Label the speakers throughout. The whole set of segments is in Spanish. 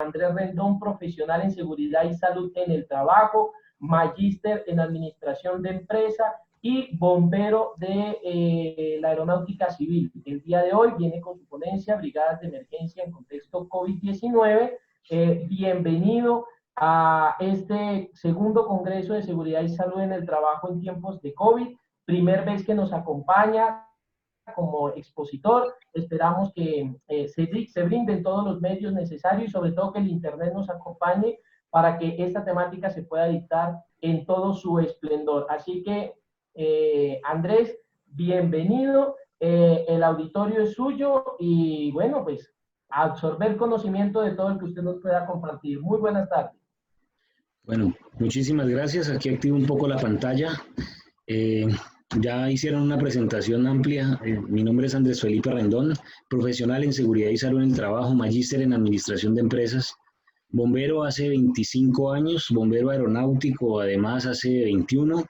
Speaker 1: Andrés Rendón, profesional en seguridad y salud en el trabajo, magíster en administración de empresa y bombero de la aeronáutica civil. El día de hoy viene con su ponencia Brigadas de Emergencia en contexto COVID-19. Bienvenido a este segundo Congreso de Seguridad y Salud en el Trabajo en tiempos de COVID. Primer vez que nos acompaña como expositor. Esperamos que se brinden todos los medios necesarios y sobre todo que el Internet nos acompañe para que esta temática se pueda dictar en todo su esplendor. Así que, Andrés, bienvenido. El auditorio es suyo y bueno, pues absorber conocimiento de todo el que usted nos pueda compartir. Muy buenas tardes.
Speaker 2: Bueno, muchísimas gracias. Aquí activo un poco la pantalla. Ya hicieron una presentación amplia. Mi nombre es Andrés Felipe Rendón, profesional en seguridad y salud en el trabajo, magíster en administración de empresas, bombero hace 25 años, bombero aeronáutico además hace 21.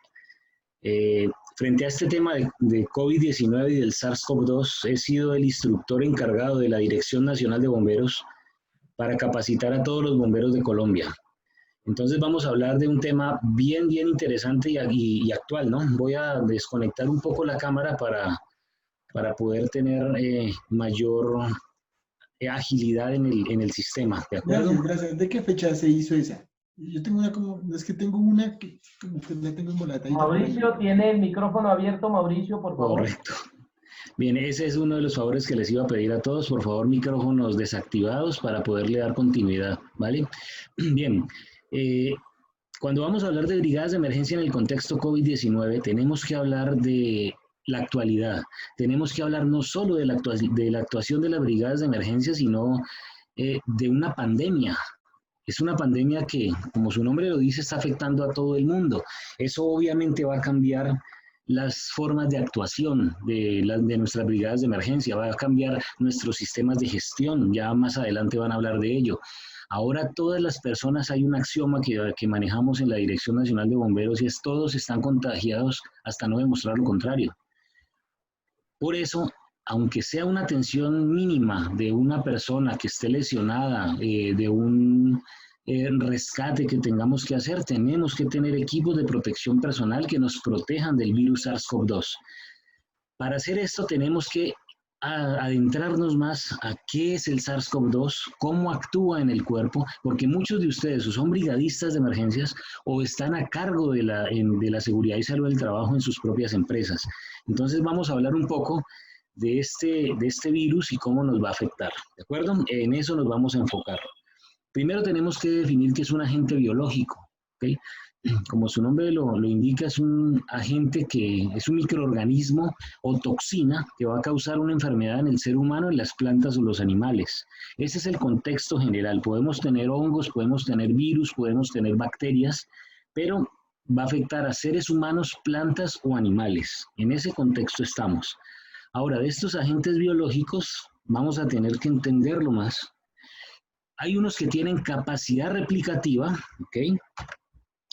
Speaker 2: Frente a este tema de COVID-19 y del SARS-CoV-2, he sido el instructor encargado de la Dirección Nacional de Bomberos para capacitar a todos los bomberos de Colombia. Entonces vamos a hablar de un tema bien interesante y actual, ¿no? Voy a desconectar un poco la cámara para poder tener mayor agilidad en el sistema, ¿de acuerdo?
Speaker 3: Gracias. ¿De qué fecha se hizo esa? Yo tengo una como, es que tengo una que como que la tengo embolatadita.
Speaker 1: Mauricio tiene el micrófono abierto. Mauricio, por favor.
Speaker 2: Correcto. Bien, ese es uno de los favores que les iba a pedir a todos. Por favor, micrófonos desactivados para poderle dar continuidad, ¿vale? Bien. Cuando vamos a hablar de brigadas de emergencia en el contexto COVID-19, tenemos que hablar de la actualidad. Tenemos que hablar no solo de la actuación de las brigadas de emergencia, sino de una pandemia. Es una pandemia que, como su nombre lo dice, está afectando a todo el mundo. Eso obviamente va a cambiar las formas de actuación de nuestras brigadas de emergencia, va a cambiar nuestros sistemas de gestión. Ya más adelante van a hablar de ello. Ahora todas las personas, hay un axioma que manejamos en la Dirección Nacional de Bomberos y es todos están contagiados hasta no demostrar lo contrario. Por eso, aunque sea una atención mínima de una persona que esté lesionada, de un rescate que tengamos que hacer, tenemos que tener equipos de protección personal que nos protejan del virus SARS-CoV-2. Para hacer esto tenemos que adentrarnos más a qué es el SARS-CoV-2, cómo actúa en el cuerpo, porque muchos de ustedes o son brigadistas de emergencias o están a cargo de la seguridad y salud del trabajo en sus propias empresas. Entonces vamos a hablar un poco de este virus y cómo nos va a afectar, ¿de acuerdo? En eso nos vamos a enfocar. Primero tenemos que definir qué es un agente biológico, ¿ok? Como su nombre lo indica, es un agente que es un microorganismo o toxina que va a causar una enfermedad en el ser humano, en las plantas o los animales. Ese es el contexto general. Podemos tener hongos, podemos tener virus, podemos tener bacterias, pero va a afectar a seres humanos, plantas o animales. En ese contexto estamos. Ahora, de estos agentes biológicos vamos a tener que entenderlo más. Hay unos que tienen capacidad replicativa, ¿ok?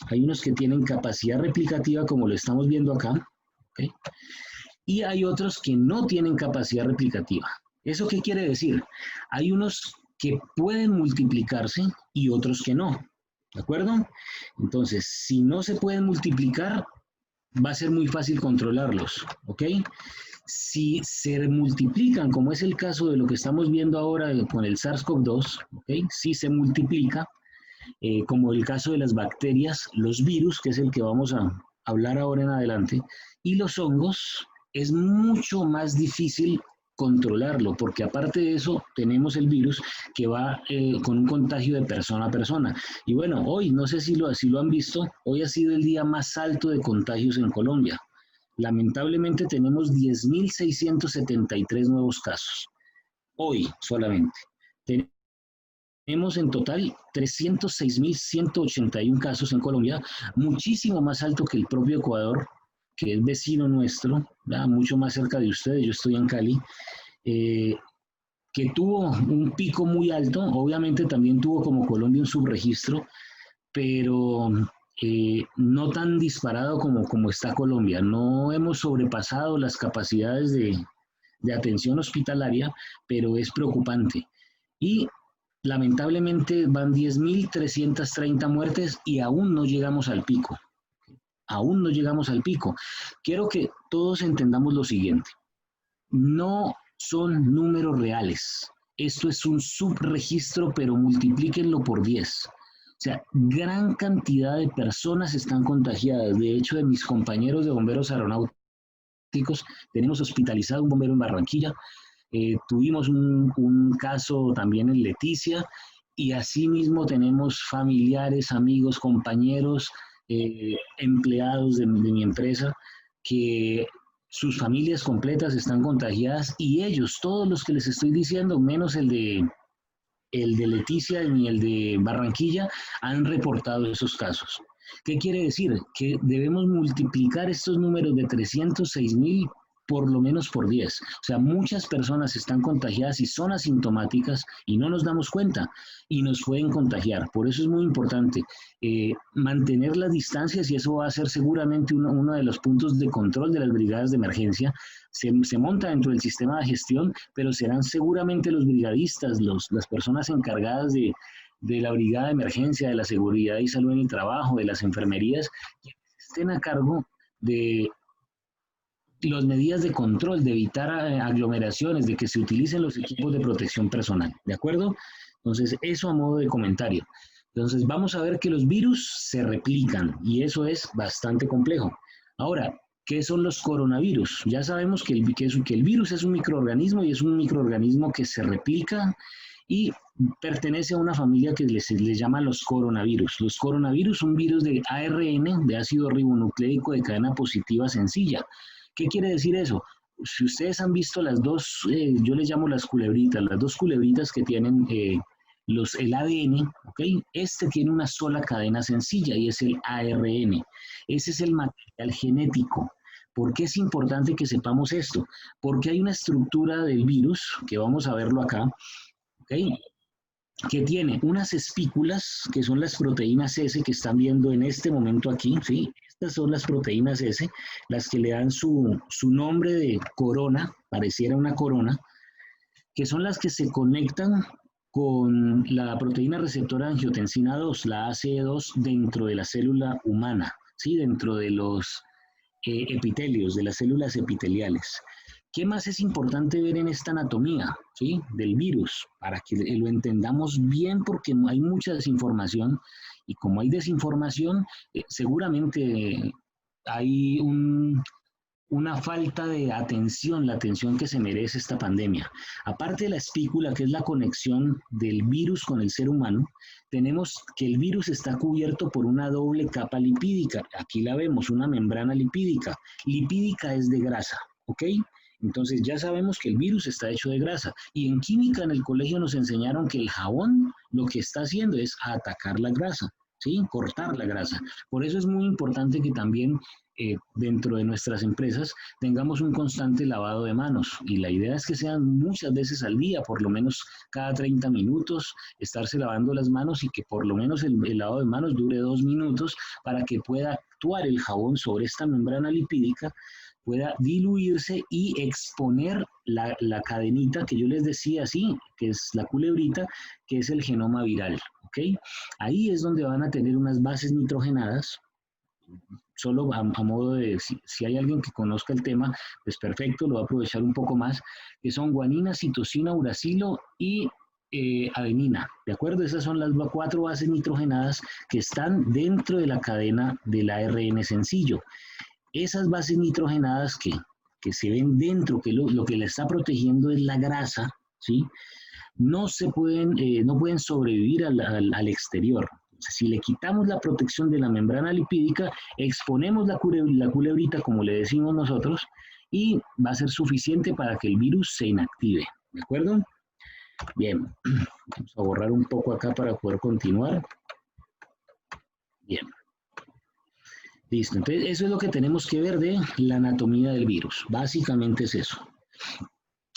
Speaker 2: Hay unos que tienen capacidad replicativa, como lo estamos viendo acá, ¿okay? Y hay otros que no tienen capacidad replicativa. ¿Eso qué quiere decir? Hay unos que pueden multiplicarse y otros que no, ¿de acuerdo? Entonces, si no se pueden multiplicar, va a ser muy fácil controlarlos, ¿ok? Si se multiplican, como es el caso de lo que estamos viendo ahora con el SARS-CoV-2, ¿ok? Si se multiplica, como el caso de las bacterias, los virus, que es el que vamos a hablar ahora en adelante, y los hongos, es mucho más difícil controlarlo, porque aparte de eso tenemos el virus que va con un contagio de persona a persona. Y bueno, hoy, no sé si lo han visto, hoy ha sido el día más alto de contagios en Colombia. Lamentablemente tenemos 10.673 nuevos casos, hoy solamente. Tenemos en total 306.181 casos en Colombia, muchísimo más alto que el propio Ecuador, que es vecino nuestro, ¿verdad? Mucho más cerca de ustedes. Yo estoy en Cali, que tuvo un pico muy alto. Obviamente también tuvo como Colombia un subregistro, pero no tan disparado como está Colombia. No hemos sobrepasado las capacidades de atención hospitalaria, pero es preocupante. Y lamentablemente van 10.330 muertes y aún no llegamos al pico. Aún no llegamos al pico. Quiero que todos entendamos lo siguiente. No son números reales. Esto es un subregistro, pero multiplíquenlo por 10. O sea, gran cantidad de personas están contagiadas. De hecho, de mis compañeros de bomberos aeronáuticos, tenemos hospitalizado un bombero en Barranquilla. Tuvimos un caso también en Leticia y asimismo tenemos familiares, amigos, compañeros, empleados de mi empresa que sus familias completas están contagiadas y ellos, todos los que les estoy diciendo, menos el de Leticia ni el de Barranquilla, han reportado esos casos. ¿Qué quiere decir? Que debemos multiplicar estos números de 306.000 por lo menos por 10. O sea, muchas personas están contagiadas y son asintomáticas y no nos damos cuenta y nos pueden contagiar. Por eso es muy importante mantener las distancias y eso va a ser seguramente uno de los puntos de control de las brigadas de emergencia. Se monta dentro del sistema de gestión, pero serán seguramente los brigadistas, las personas encargadas de la brigada de emergencia, de la seguridad y salud en el trabajo, de las enfermerías, que estén a cargo de las medidas de control, de evitar aglomeraciones, de que se utilicen los equipos de protección personal, ¿de acuerdo? Entonces, eso a modo de comentario. Entonces, vamos a ver que los virus se replican y eso es bastante complejo. Ahora, ¿qué son los coronavirus? Ya sabemos que el virus es un microorganismo y es un microorganismo que se replica y pertenece a una familia que le llama los coronavirus. Los coronavirus son virus de ARN, de ácido ribonucleico de cadena positiva sencilla. ¿Qué quiere decir eso? Si ustedes han visto las dos, yo les llamo las dos culebritas que tienen el ADN, ¿ok? Este tiene una sola cadena sencilla y es el ARN. Ese es el material genético. ¿Por qué es importante que sepamos esto? Porque hay una estructura del virus, que vamos a verlo acá, ¿ok? Que tiene unas espículas, que son las proteínas S que están viendo en este momento aquí, ¿sí? Estas son las proteínas S, las que le dan su nombre de corona, pareciera una corona, que son las que se conectan con la proteína receptora angiotensina 2, la ACE2, dentro de la célula humana, ¿sí? Dentro de los epitelios, de las células epiteliales. ¿Qué más es importante ver en esta anatomía, ¿sí? Del virus? Para que lo entendamos bien, porque hay mucha desinformación, y como hay desinformación, seguramente hay una falta de atención, la atención que se merece esta pandemia. Aparte de la espícula, que es la conexión del virus con el ser humano, tenemos que el virus está cubierto por una doble capa lipídica. Aquí la vemos, una membrana lipídica. Lipídica es de grasa, ¿ok? Entonces ya sabemos que el virus está hecho de grasa. Y en química en el colegio nos enseñaron que el jabón lo que está haciendo es atacar la grasa, ¿sí? Cortar la grasa. Por eso es muy importante que también dentro de nuestras empresas tengamos un constante lavado de manos. Y la idea es que sean muchas veces al día, por lo menos cada 30 minutos, estarse lavando las manos y que por lo menos el lavado de manos dure 2 minutos para que pueda actuar el jabón sobre esta membrana lipídica, pueda diluirse y exponer la cadenita que yo les decía, sí, que es la culebrita, que es el genoma viral, ¿ok? Ahí es donde van a tener unas bases nitrogenadas, solo a modo de, si hay alguien que conozca el tema, pues perfecto, lo va a aprovechar un poco más, que son guanina, citosina, uracilo y adenina, ¿de acuerdo? Esas son las 4 bases nitrogenadas que están dentro de la cadena del ARN sencillo. Esas bases nitrogenadas que se ven dentro, que lo que le está protegiendo es la grasa, ¿sí? No pueden sobrevivir al exterior. Entonces, si le quitamos la protección de la membrana lipídica, exponemos la culebrita, como le decimos nosotros, y va a ser suficiente para que el virus se inactive, ¿de acuerdo? Bien, vamos a borrar un poco acá para poder continuar. Bien. Listo, entonces eso es lo que tenemos que ver de la anatomía del virus. Básicamente es eso.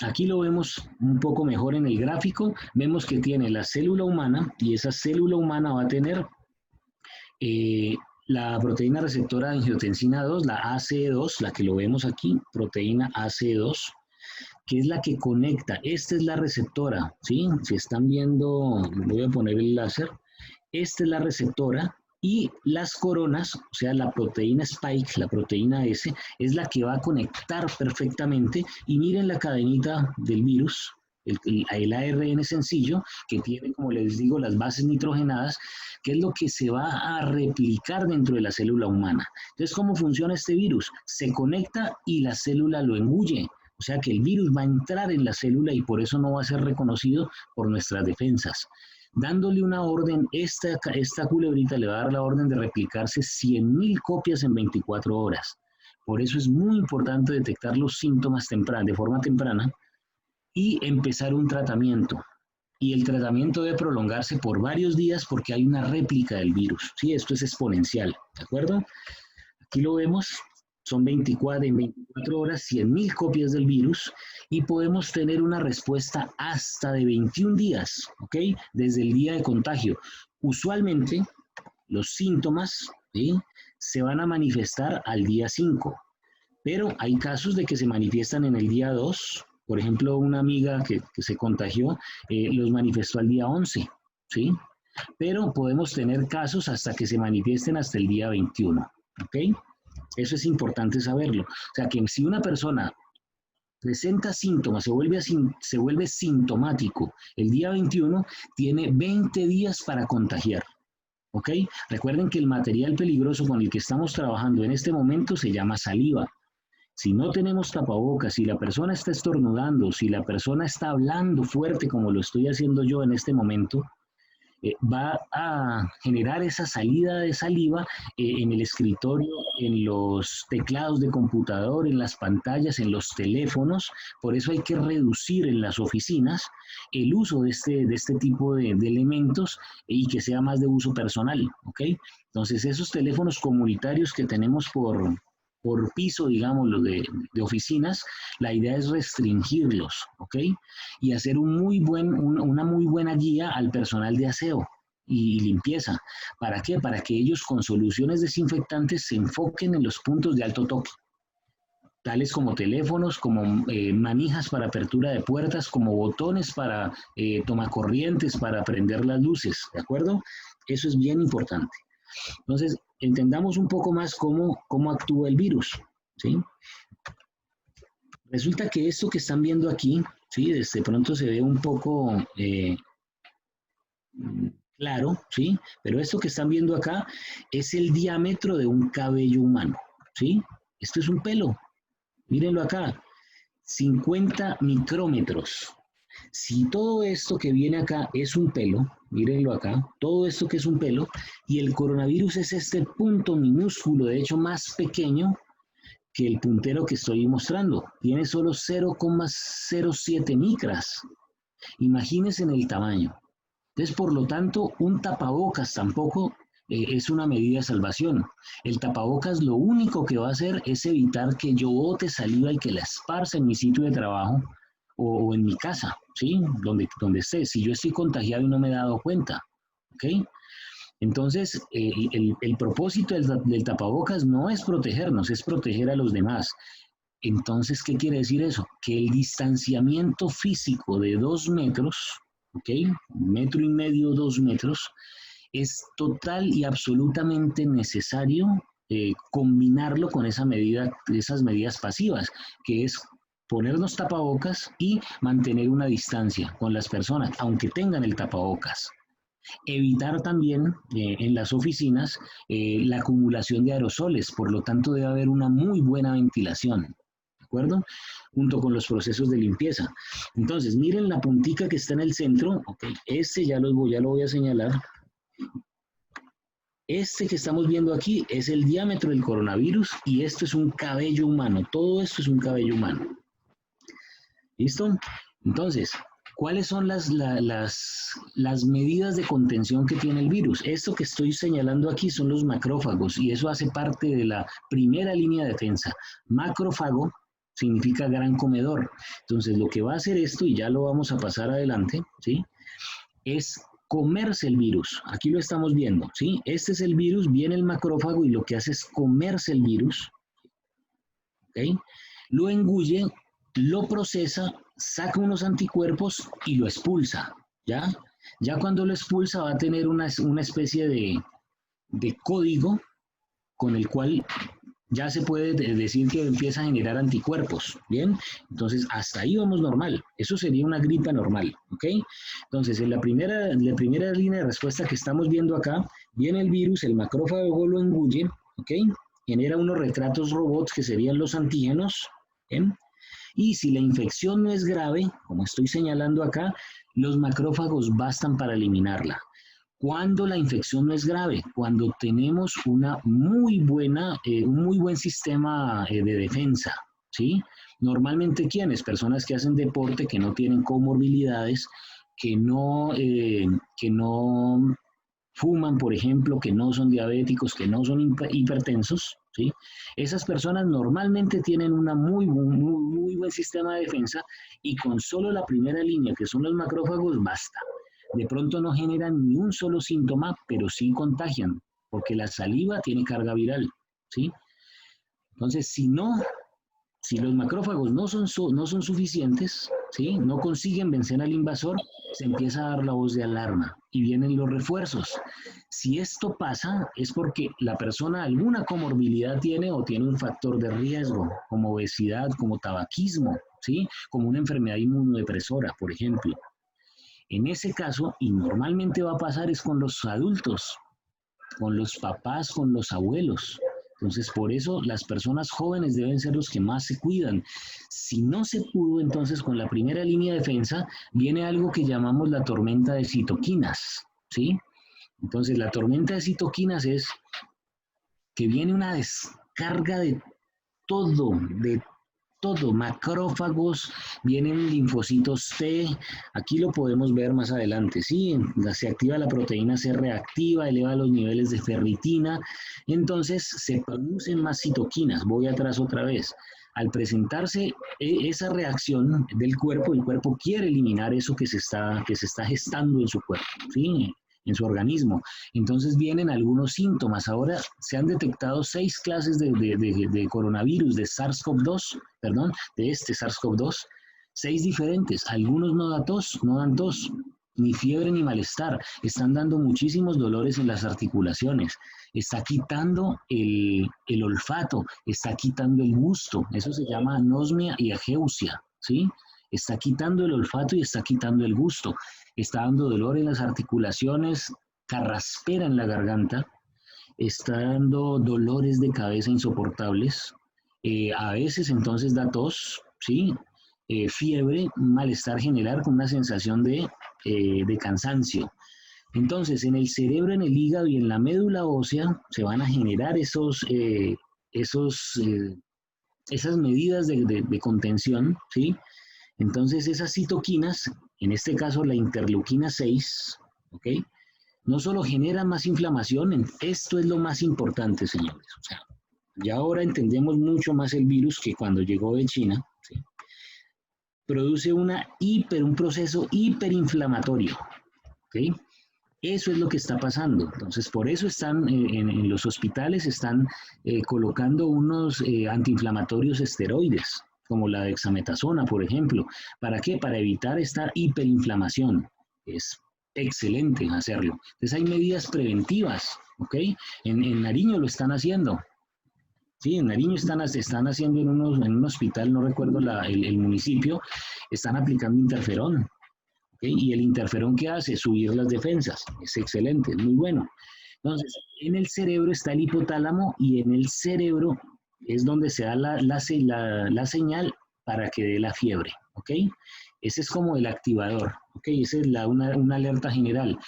Speaker 2: Aquí lo vemos un poco mejor en el gráfico. Vemos que tiene la célula humana y esa célula humana va a tener la proteína receptora de angiotensina 2, la ACE2, la que lo vemos aquí, proteína ACE2, que es la que conecta. Esta es la receptora, ¿sí? Si están viendo, voy a poner el láser. Esta es la receptora y las coronas, o sea, la proteína spike, la proteína S, es la que va a conectar perfectamente. Y miren la cadenita del virus, el ARN sencillo, que tiene, como les digo, las bases nitrogenadas, que es lo que se va a replicar dentro de la célula humana. Entonces, ¿cómo funciona este virus? Se conecta y la célula lo engulle. O sea que el virus va a entrar en la célula y por eso no va a ser reconocido por nuestras defensas. Dándole una orden, esta culebrita le va a dar la orden de replicarse 100.000 copias en 24 horas. Por eso es muy importante detectar los síntomas de forma temprana y empezar un tratamiento. Y el tratamiento debe prolongarse por varios días porque hay una réplica del virus. Sí, esto es exponencial, ¿de acuerdo? Aquí lo vemos. Son en 24 horas 100.000 copias del virus y podemos tener una respuesta hasta de 21 días, ¿ok? Desde el día de contagio. Usualmente los síntomas, ¿sí?, se van a manifestar al día 5, pero hay casos de que se manifiestan en el día 2. Por ejemplo, una amiga que se contagió los manifestó al día 11, ¿sí? Pero podemos tener casos hasta que se manifiesten hasta el día 21, ¿ok? Eso es importante saberlo. O sea, que si una persona presenta síntomas, se vuelve sintomático el día 21, tiene 20 días para contagiar. ¿Ok? Recuerden que el material peligroso con el que estamos trabajando en este momento se llama saliva. Si no tenemos tapabocas, si la persona está estornudando, si la persona está hablando fuerte como lo estoy haciendo yo en este momento, va a generar esa salida de saliva en el escritorio, en los teclados de computador, en las pantallas, en los teléfonos. Por eso hay que reducir en las oficinas el uso de este tipo de elementos y que sea más de uso personal, ¿ok? Entonces, esos teléfonos comunitarios que tenemos por piso, digamos, los de oficinas, la idea es restringirlos, ¿ok? Y hacer una muy buena guía al personal de aseo y limpieza. ¿Para qué? Para que ellos con soluciones desinfectantes se enfoquen en los puntos de alto toque, tales como teléfonos, como manijas para apertura de puertas, como botones para tomacorrientes, para prender las luces, ¿de acuerdo? Eso es bien importante. Entonces, entendamos un poco más cómo actúa el virus, ¿sí? Resulta que esto que están viendo aquí, ¿sí?, desde pronto se ve un poco claro, ¿sí? Pero esto que están viendo acá es el diámetro de un cabello humano, ¿sí? Esto es un pelo, mírenlo acá, 50 micrómetros. Si todo esto que viene acá es un pelo, mírenlo acá, todo esto que es un pelo, y el coronavirus es este punto minúsculo, de hecho más pequeño que el puntero que estoy mostrando, tiene solo 0,07 micras. Imagínense en el tamaño. Entonces, por lo tanto, un tapabocas tampoco es una medida de salvación. El tapabocas lo único que va a hacer es evitar que yo bote saliva y que la esparza en mi sitio de trabajo o en mi casa, ¿sí? Donde esté. Si yo estoy contagiado y no me he dado cuenta, ¿ok? Entonces, el propósito del tapabocas no es protegernos, es proteger a los demás. Entonces, ¿qué quiere decir eso? Que el distanciamiento físico de 2 metros, ¿ok? 1,5 metros, 2 metros, es total y absolutamente necesario combinarlo con esas medidas pasivas, que es ponernos tapabocas y mantener una distancia con las personas, aunque tengan el tapabocas. Evitar también en las oficinas la acumulación de aerosoles, por lo tanto debe haber una muy buena ventilación, ¿de acuerdo? Junto con los procesos de limpieza. Entonces, miren la puntica que está en el centro, okay. Ya lo voy a señalar. Este que estamos viendo aquí es el diámetro del coronavirus y esto es un cabello humano, todo esto es un cabello humano. ¿Listo? Entonces, ¿cuáles son las medidas de contención que tiene el virus? Esto que estoy señalando aquí son los macrófagos y eso hace parte de la primera línea de defensa. Macrófago significa gran comedor. Entonces, lo que va a hacer esto, y ya lo vamos a pasar adelante, ¿sí?, es comerse el virus. Aquí lo estamos viendo, ¿sí? Este es el virus, viene el macrófago y lo que hace es comerse el virus, ¿ok? Lo engulle lo procesa, saca unos anticuerpos y lo expulsa, ¿ya? Ya cuando lo expulsa va a tener una especie de código con el cual ya se puede decir que empieza a generar anticuerpos, ¿bien? Entonces, hasta ahí vamos normal. Eso sería una gripa normal, ¿ok? Entonces, en la primera línea de respuesta que estamos viendo acá, viene el virus, el macrófago lo engulle, ¿ok? Genera unos retratos robots que serían los antígenos, ¿bien? Y si la infección no es grave, como estoy señalando acá, los macrófagos bastan para eliminarla. Cuando la infección no es grave, cuando tenemos un muy buen sistema de defensa, ¿sí? Normalmente, ¿quiénes? Personas que hacen deporte, que no tienen comorbilidades, que no fuman, por ejemplo, que no son diabéticos, que no son hipertensos, ¿sí? Esas personas normalmente tienen un muy buen sistema de defensa y con solo la primera línea, que son los macrófagos, basta. De pronto no generan ni un solo síntoma, pero sí contagian, porque la saliva tiene carga viral, ¿sí? Entonces, si los macrófagos no son suficientes, ¿sí? No consiguen vencer al invasor, se empieza a dar la voz de alarma y vienen los refuerzos. Si esto pasa, es porque la persona alguna comorbilidad tiene o tiene un factor de riesgo, como obesidad, como tabaquismo, ¿sí? Como una enfermedad inmunodepresora, por ejemplo. En ese caso, y normalmente va a pasar, es con los adultos, con los papás, con los abuelos. Entonces, por eso las personas jóvenes deben ser los que más se cuidan. Si no se pudo, entonces con la primera línea de defensa viene algo que llamamos la tormenta de citoquinas, ¿sí? Entonces, la tormenta de citoquinas es que viene una descarga de todo, macrófagos, vienen linfocitos T, aquí lo podemos ver más adelante, ¿sí? Se activa la proteína C reactiva, eleva los niveles de ferritina, entonces se producen más citoquinas, voy atrás otra vez. Al presentarse esa reacción del cuerpo, el cuerpo quiere eliminar eso que se está gestando en su cuerpo, ¿sí? En su organismo. Entonces vienen algunos síntomas. Ahora se han detectado 6 clases de coronavirus, de SARS-CoV-2, perdón, de este SARS-CoV-2, 6 diferentes. Algunos no dan tos, ni fiebre ni malestar. Están dando muchísimos dolores en las articulaciones. Está quitando el olfato, está quitando el gusto. Eso se llama anosmia y ageusia, ¿sí? Está quitando el olfato y está quitando el gusto. Está dando dolor en las articulaciones, carraspera en la garganta, está dando dolores de cabeza insoportables, a veces entonces da tos, ¿sí? Fiebre, malestar general con una sensación de cansancio. Entonces, en el cerebro, en el hígado y en la médula ósea se van a generar esas medidas de contención, ¿sí? Entonces, esas citoquinas, en este caso la interleuquina 6, ¿ok? No solo generan más inflamación, esto es lo más importante, señores. O sea, ya ahora entendemos mucho más el virus que cuando llegó de China, ¿sí? Produce un proceso hiperinflamatorio, ¿ok? Eso es lo que está pasando. Entonces, por eso están en los hospitales, están colocando unos antiinflamatorios esteroides, como la dexametasona, por ejemplo. ¿Para qué? Para evitar esta hiperinflamación. Es excelente hacerlo. Entonces hay medidas preventivas, ¿ok? En Nariño lo están haciendo. Sí, en Nariño están haciendo en un hospital, no recuerdo el municipio, están aplicando interferón. ¿Okay? Y el interferón, ¿qué hace? Subir las defensas. Es excelente, es muy bueno. Entonces, en el cerebro está el hipotálamo y en el cerebro es donde se da la señal para que dé la fiebre, ¿ok? Ese es como el activador, ¿ok? Esa es una alerta general.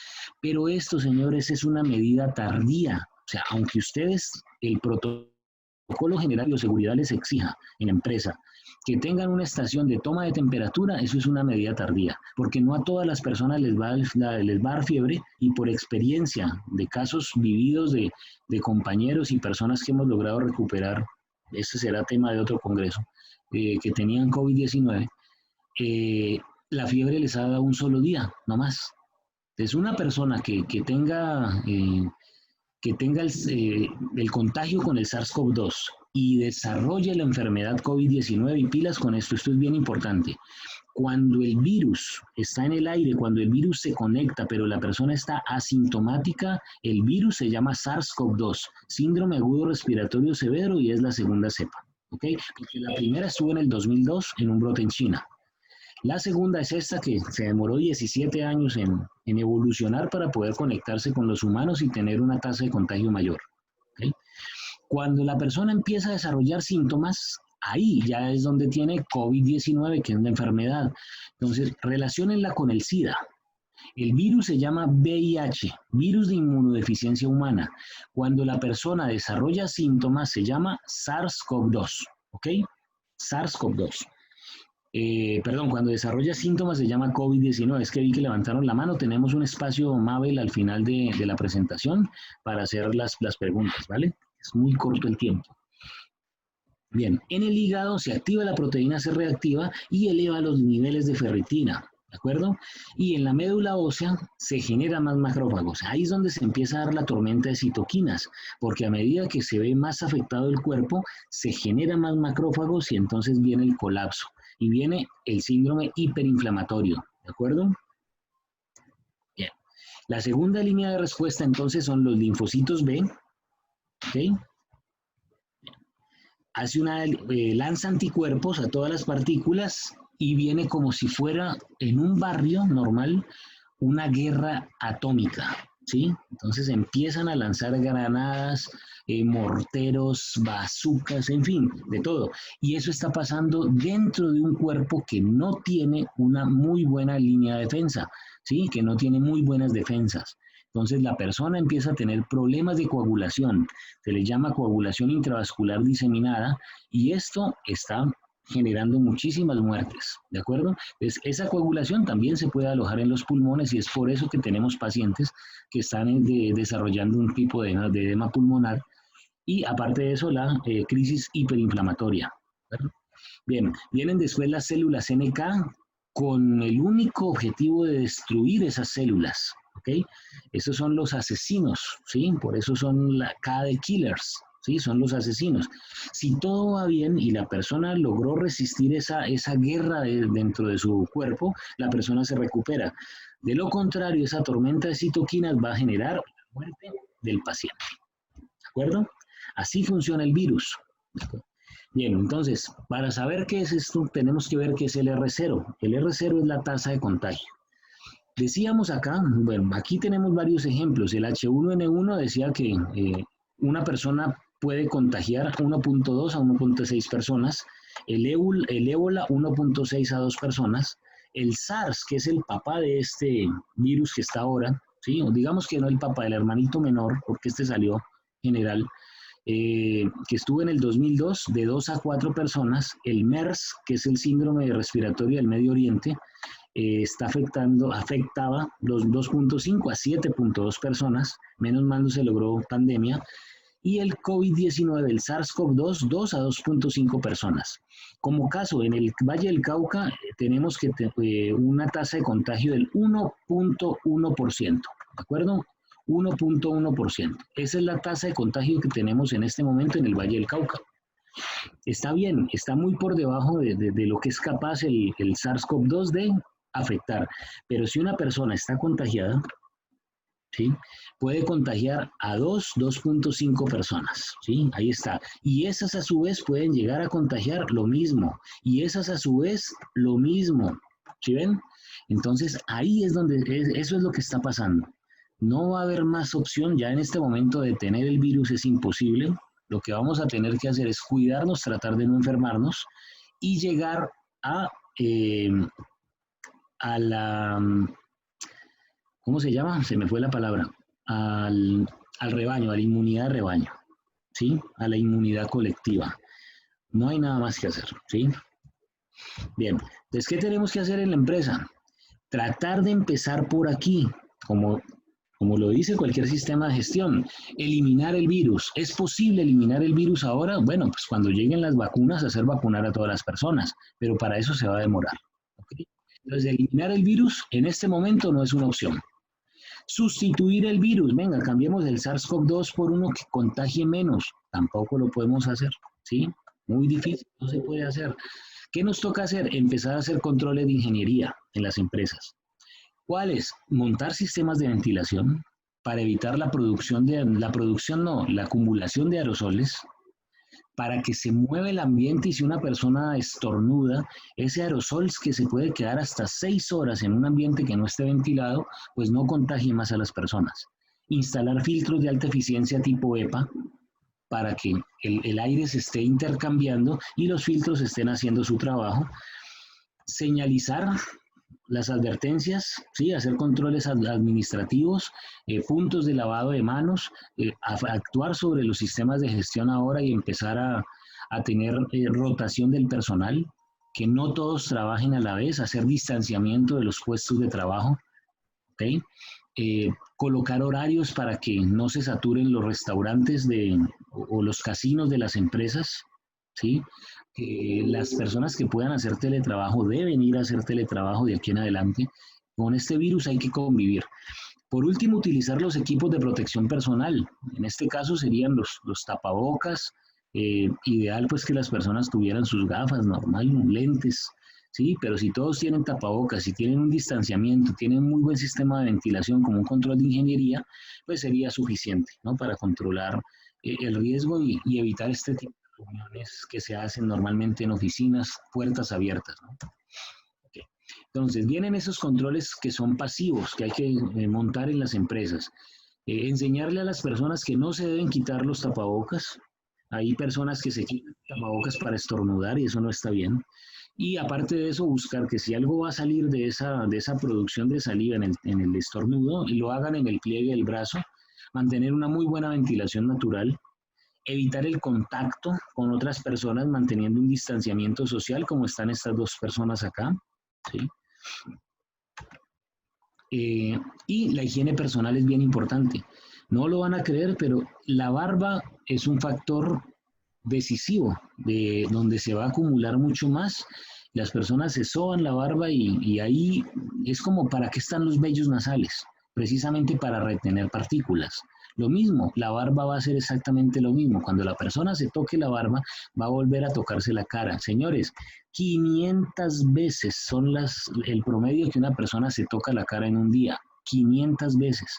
Speaker 2: Pero esto, señores, es una medida tardía. O sea, aunque ustedes, el protocolo general de seguridad les exija en la empresa que tengan una estación de toma de temperatura, eso es una medida tardía, porque no a todas las personas les va a dar fiebre, y por experiencia de casos vividos de compañeros y personas que hemos logrado recuperar, ese será tema de otro congreso, que tenían COVID-19, la fiebre les ha dado un solo día, no más. Entonces, una persona que tenga el contagio con el SARS-CoV-2 y desarrolla la enfermedad COVID-19, y pilas con esto es bien importante. Cuando el virus está en el aire, cuando el virus se conecta, pero la persona está asintomática, el virus se llama SARS-CoV-2, síndrome agudo respiratorio severo, y es la segunda cepa. ¿Ok? Porque la primera estuvo en el 2002 en un brote en China. La segunda es esta, que se demoró 17 años en evolucionar para poder conectarse con los humanos y tener una tasa de contagio mayor. ¿Ok? Cuando la persona empieza a desarrollar síntomas, ahí ya es donde tiene COVID-19, que es una enfermedad. Entonces, relaciónenla con el SIDA. El virus se llama VIH, virus de inmunodeficiencia humana. Cuando la persona desarrolla síntomas, se llama SARS-CoV-2, ¿ok? SARS-CoV-2. Perdón, cuando desarrolla síntomas se llama COVID-19. Es que vi que levantaron la mano. Tenemos un espacio, Mabel, al final de la presentación para hacer las preguntas, ¿vale? Es muy corto el tiempo. Bien, en el hígado se activa la proteína C reactiva y eleva los niveles de ferritina, ¿de acuerdo? Y en la médula ósea se generan más macrófagos. Ahí es donde se empieza a dar la tormenta de citoquinas, porque a medida que se ve más afectado el cuerpo, se generan más macrófagos y entonces viene el colapso y viene el síndrome hiperinflamatorio, ¿de acuerdo? Bien. La segunda línea de respuesta entonces son los linfocitos B, ¿ok? Lanza anticuerpos a todas las partículas y viene como si fuera en un barrio normal una guerra atómica, ¿sí? Entonces empiezan a lanzar granadas, morteros, bazucas, en fin, de todo. Y eso está pasando dentro de un cuerpo que no tiene una muy buena línea de defensa, ¿sí? Que no tiene muy buenas defensas. Entonces la persona empieza a tener problemas de coagulación, se le llama coagulación intravascular diseminada, y esto está generando muchísimas muertes, ¿de acuerdo? Entonces, esa coagulación también se puede alojar en los pulmones y es por eso que tenemos pacientes que están desarrollando un tipo de edema pulmonar y aparte de eso la crisis hiperinflamatoria, ¿verdad? Bien, vienen después las células NK con el único objetivo de destruir esas células, ¿ok? Esos son los asesinos, ¿sí? Por eso son la K de killers, ¿sí? Son los asesinos. Si todo va bien y la persona logró resistir esa guerra dentro de su cuerpo, la persona se recupera. De lo contrario, esa tormenta de citoquinas va a generar la muerte del paciente, ¿de acuerdo? Así funciona el virus. Bien, entonces, para saber qué es esto, tenemos que ver qué es el R0. El R0 es la tasa de contagio. Decíamos acá, bueno, aquí tenemos varios ejemplos. El H1N1 decía que una persona puede contagiar 1.2 a 1.6 personas, el ébola 1.6 a 2 personas, el SARS, que es el papá de este virus que está ahora, ¿sí? O digamos que no el papá, el hermanito menor, porque este salió general, que estuvo en el 2002, de 2 a 4 personas, el MERS, que es el síndrome respiratorio del Medio Oriente, afectaba los 2.5 a 7.2 personas, menos mal no se logró pandemia, y el COVID-19, el SARS-CoV-2, 2 a 2.5 personas. Como caso, en el Valle del Cauca tenemos que una tasa de contagio del 1.1%, ¿de acuerdo? 1.1%. Esa es la tasa de contagio que tenemos en este momento en el Valle del Cauca. Está bien, está muy por debajo de lo que es capaz el SARS-CoV-2 de afectar, pero si una persona está contagiada, ¿sí? Puede contagiar a 2.5 personas, ¿sí? Ahí está. Y esas a su vez pueden llegar a contagiar lo mismo, y esas a su vez lo mismo, ¿sí ven? Entonces ahí es donde, eso es lo que está pasando. No va a haber más opción, ya en este momento detener el virus es imposible. Lo que vamos a tener que hacer es cuidarnos, tratar de no enfermarnos y llegar a la, ¿cómo se llama? Se me fue la palabra. Al rebaño, a la inmunidad de rebaño, ¿sí? A la inmunidad colectiva. No hay nada más que hacer, ¿sí? Bien, entonces, ¿qué tenemos que hacer en la empresa? Tratar de empezar por aquí, como lo dice cualquier sistema de gestión, eliminar el virus. ¿Es posible eliminar el virus ahora? Bueno, pues cuando lleguen las vacunas, hacer vacunar a todas las personas, pero para eso se va a demorar, ¿okay? Entonces, eliminar el virus en este momento no es una opción. Sustituir el virus, venga, cambiemos el SARS-CoV-2 por uno que contagie menos, tampoco lo podemos hacer, ¿sí? Muy difícil, no se puede hacer. ¿Qué nos toca hacer? Empezar a hacer controles de ingeniería en las empresas. ¿Cuáles? Montar sistemas de ventilación para evitar la acumulación de aerosoles, para que se mueva el ambiente y si una persona estornuda, ese aerosol que se puede quedar hasta 6 horas en un ambiente que no esté ventilado, pues no contagie más a las personas. Instalar filtros de alta eficiencia tipo EPA para que el aire se esté intercambiando y los filtros estén haciendo su trabajo. Señalizar las advertencias, ¿sí? Hacer controles administrativos, puntos de lavado de manos, actuar sobre los sistemas de gestión ahora y empezar a tener rotación del personal, que no todos trabajen a la vez, hacer distanciamiento de los puestos de trabajo, ¿okay? Colocar horarios para que no se saturen los restaurantes o los casinos de las empresas, ¿sí? Las personas que puedan hacer teletrabajo deben ir a hacer teletrabajo de aquí en adelante. Con este virus hay que convivir. Por último, utilizar los equipos de protección personal. En este caso serían los tapabocas. Ideal pues que las personas tuvieran sus gafas normal, lentes, ¿sí? Pero si todos tienen tapabocas, si tienen un distanciamiento, tienen un muy buen sistema de ventilación como un control de ingeniería, pues sería suficiente, ¿no? Para controlar el riesgo y evitar este tipo de reuniones que se hacen normalmente en oficinas, puertas abiertas, ¿no? Okay. Entonces, vienen esos controles que son pasivos, que hay que montar en las empresas. Enseñarle a las personas que no se deben quitar los tapabocas. Hay personas que se quitan tapabocas para estornudar y eso no está bien. Y aparte de eso, buscar que si algo va a salir de esa producción de saliva en el estornudo, y lo hagan en el pliegue del brazo, mantener una muy buena ventilación natural, evitar el contacto con otras personas manteniendo un distanciamiento social como están estas dos personas acá, ¿sí? Y la higiene personal es bien importante. No lo van a creer, pero la barba es un factor decisivo de donde se va a acumular mucho más. Las personas se soban la barba y ahí es como para qué están los vellos nasales, precisamente para retener partículas. Lo mismo, la barba va a ser exactamente lo mismo. Cuando la persona se toque la barba, va a volver a tocarse la cara. Señores, 500 veces son el promedio que una persona se toca la cara en un día. 500 veces.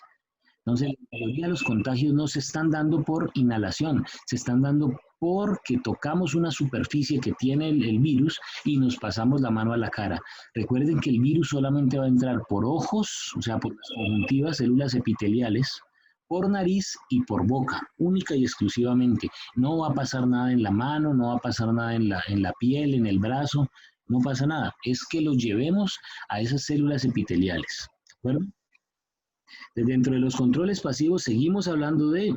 Speaker 2: Entonces, la mayoría de los contagios no se están dando por inhalación, se están dando porque tocamos una superficie que tiene el virus y nos pasamos la mano a la cara. Recuerden que el virus solamente va a entrar por ojos, o sea, por las conjuntivas, células epiteliales, por nariz y por boca, única y exclusivamente. No va a pasar nada en la mano, no va a pasar nada en la piel, en el brazo, no pasa nada. Es que lo llevemos a esas células epiteliales, ¿de acuerdo? Dentro de los controles pasivos seguimos hablando de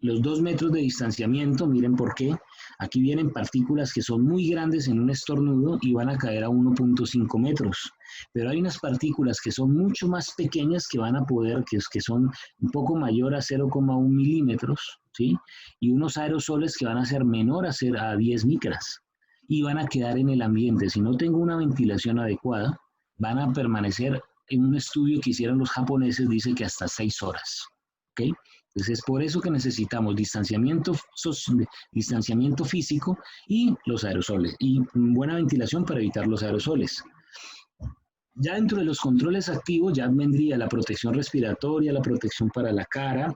Speaker 2: los 2 metros de distanciamiento. Miren por qué. Aquí vienen partículas que son muy grandes en un estornudo y van a caer a 1.5 metros. Pero hay unas partículas que son mucho más pequeñas que van a poder, que son un poco mayor a 0,1 milímetros, ¿sí? Y unos aerosoles que van a ser menor a 10 micras y van a quedar en el ambiente. Si no tengo una ventilación adecuada, van a permanecer. En un estudio que hicieron los japoneses dice que hasta 6 horas, ¿ok? Entonces es por eso que necesitamos distanciamiento físico y los aerosoles, y buena ventilación para evitar los aerosoles. Ya dentro de los controles activos ya vendría la protección respiratoria, la protección para la cara.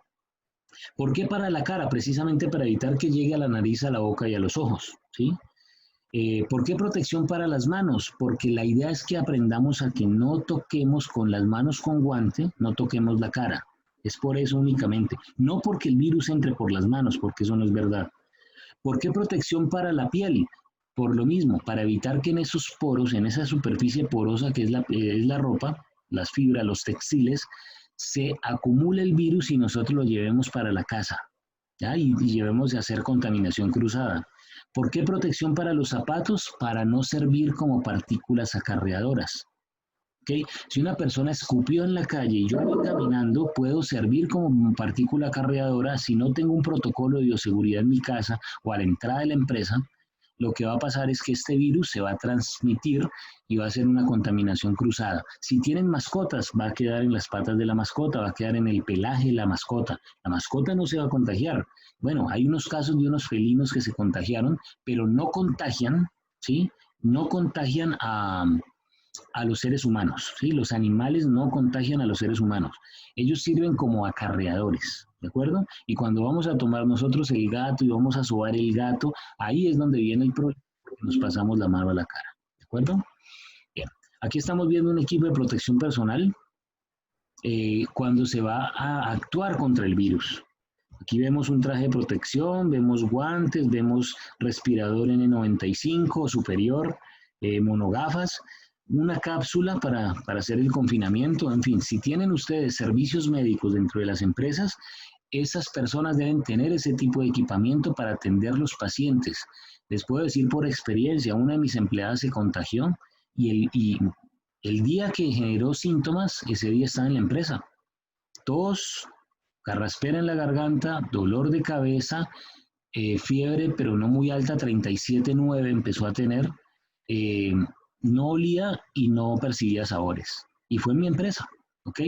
Speaker 2: ¿Por qué para la cara? Precisamente para evitar que llegue a la nariz, a la boca y a los ojos, ¿sí? ¿Por qué protección para las manos? Porque la idea es que aprendamos a que no toquemos con las manos con guante, no toquemos la cara. Es por eso únicamente. No porque el virus entre por las manos, porque eso no es verdad. ¿Por qué protección para la piel? Por lo mismo, para evitar que en esos poros, en esa superficie porosa que es la ropa, las fibras, los textiles, se acumule el virus y nosotros lo llevemos para la casa, ¿ya? Y llevemos a hacer contaminación cruzada. ¿Por qué protección para los zapatos? Para no servir como partículas acarreadoras. ¿Okay? Si una persona escupió en la calle y yo voy caminando, puedo servir como partícula acarreadora si no tengo un protocolo de bioseguridad en mi casa o a la entrada de la empresa. lo que va a pasar es que este virus se va a transmitir y va a ser una contaminación cruzada. Si tienen mascotas, va a quedar en las patas de la mascota, va a quedar en el pelaje de la mascota. La mascota no se va a contagiar. Bueno, hay unos casos de unos felinos que se contagiaron, pero no contagian, ¿sí? No contagian a los seres humanos, ¿sí? Los animales no contagian a los seres humanos. Ellos sirven como acarreadores, ¿de acuerdo? Y cuando vamos a tomar nosotros el gato y vamos a sobar el gato, ahí es donde viene el problema, porque nos pasamos la mano a la cara, ¿de acuerdo? Bien, aquí estamos viendo un equipo de protección personal cuando se va a actuar contra el virus. Aquí vemos un traje de protección, vemos guantes, vemos respirador N95 superior, monogafas, una cápsula para hacer el confinamiento. En fin, si tienen ustedes servicios médicos dentro de las empresas, esas personas deben tener ese tipo de equipamiento para atender a los pacientes. Les puedo decir por experiencia, una de mis empleadas se contagió y el día que generó síntomas, ese día estaba en la empresa. Tos, carraspera en la garganta, dolor de cabeza, fiebre, pero no muy alta, 37.9 empezó a tener. No olía y no percibía sabores. Y fue en mi empresa, ¿ok?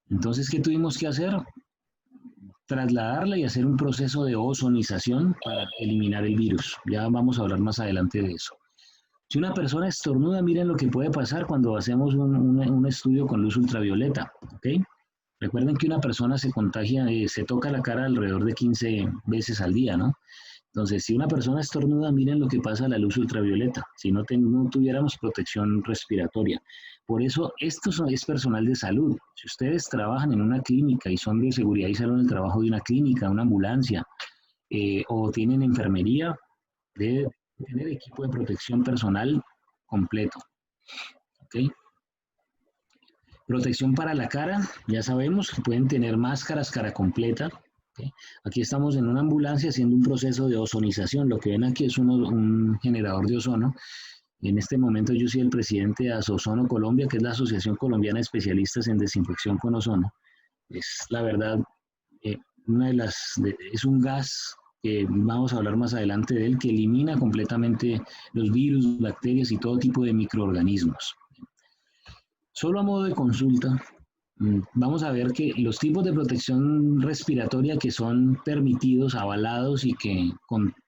Speaker 2: Entonces, ¿qué tuvimos que hacer? Trasladarla y hacer un proceso de ozonización para eliminar el virus. Ya vamos a hablar más adelante de eso. Si una persona estornuda, miren lo que puede pasar cuando hacemos un estudio con luz ultravioleta, ¿ok? Recuerden que una persona se contagia, se toca la cara alrededor de 15 veces al día, ¿no? Entonces, si una persona estornuda, miren lo que pasa a la luz ultravioleta, si no tuviéramos protección respiratoria. Por eso, esto es personal de salud. Si ustedes trabajan en una clínica y son de seguridad y salud en el trabajo de una clínica, una ambulancia, o tienen enfermería, deben tener equipo de protección personal completo. ¿Ok? Protección para la cara, ya sabemos que pueden tener máscaras cara completa. ¿Okay? Aquí estamos en una ambulancia haciendo un proceso de ozonización. Lo que ven aquí es un generador de ozono. En este momento yo soy el presidente de Asozono Colombia, que es la Asociación Colombiana de Especialistas en Desinfección con Ozono. Es la verdad, es un gas que vamos a hablar más adelante de él, que elimina completamente los virus, bacterias y todo tipo de microorganismos. Solo a modo de consulta, vamos a ver que los tipos de protección respiratoria que son permitidos, avalados y que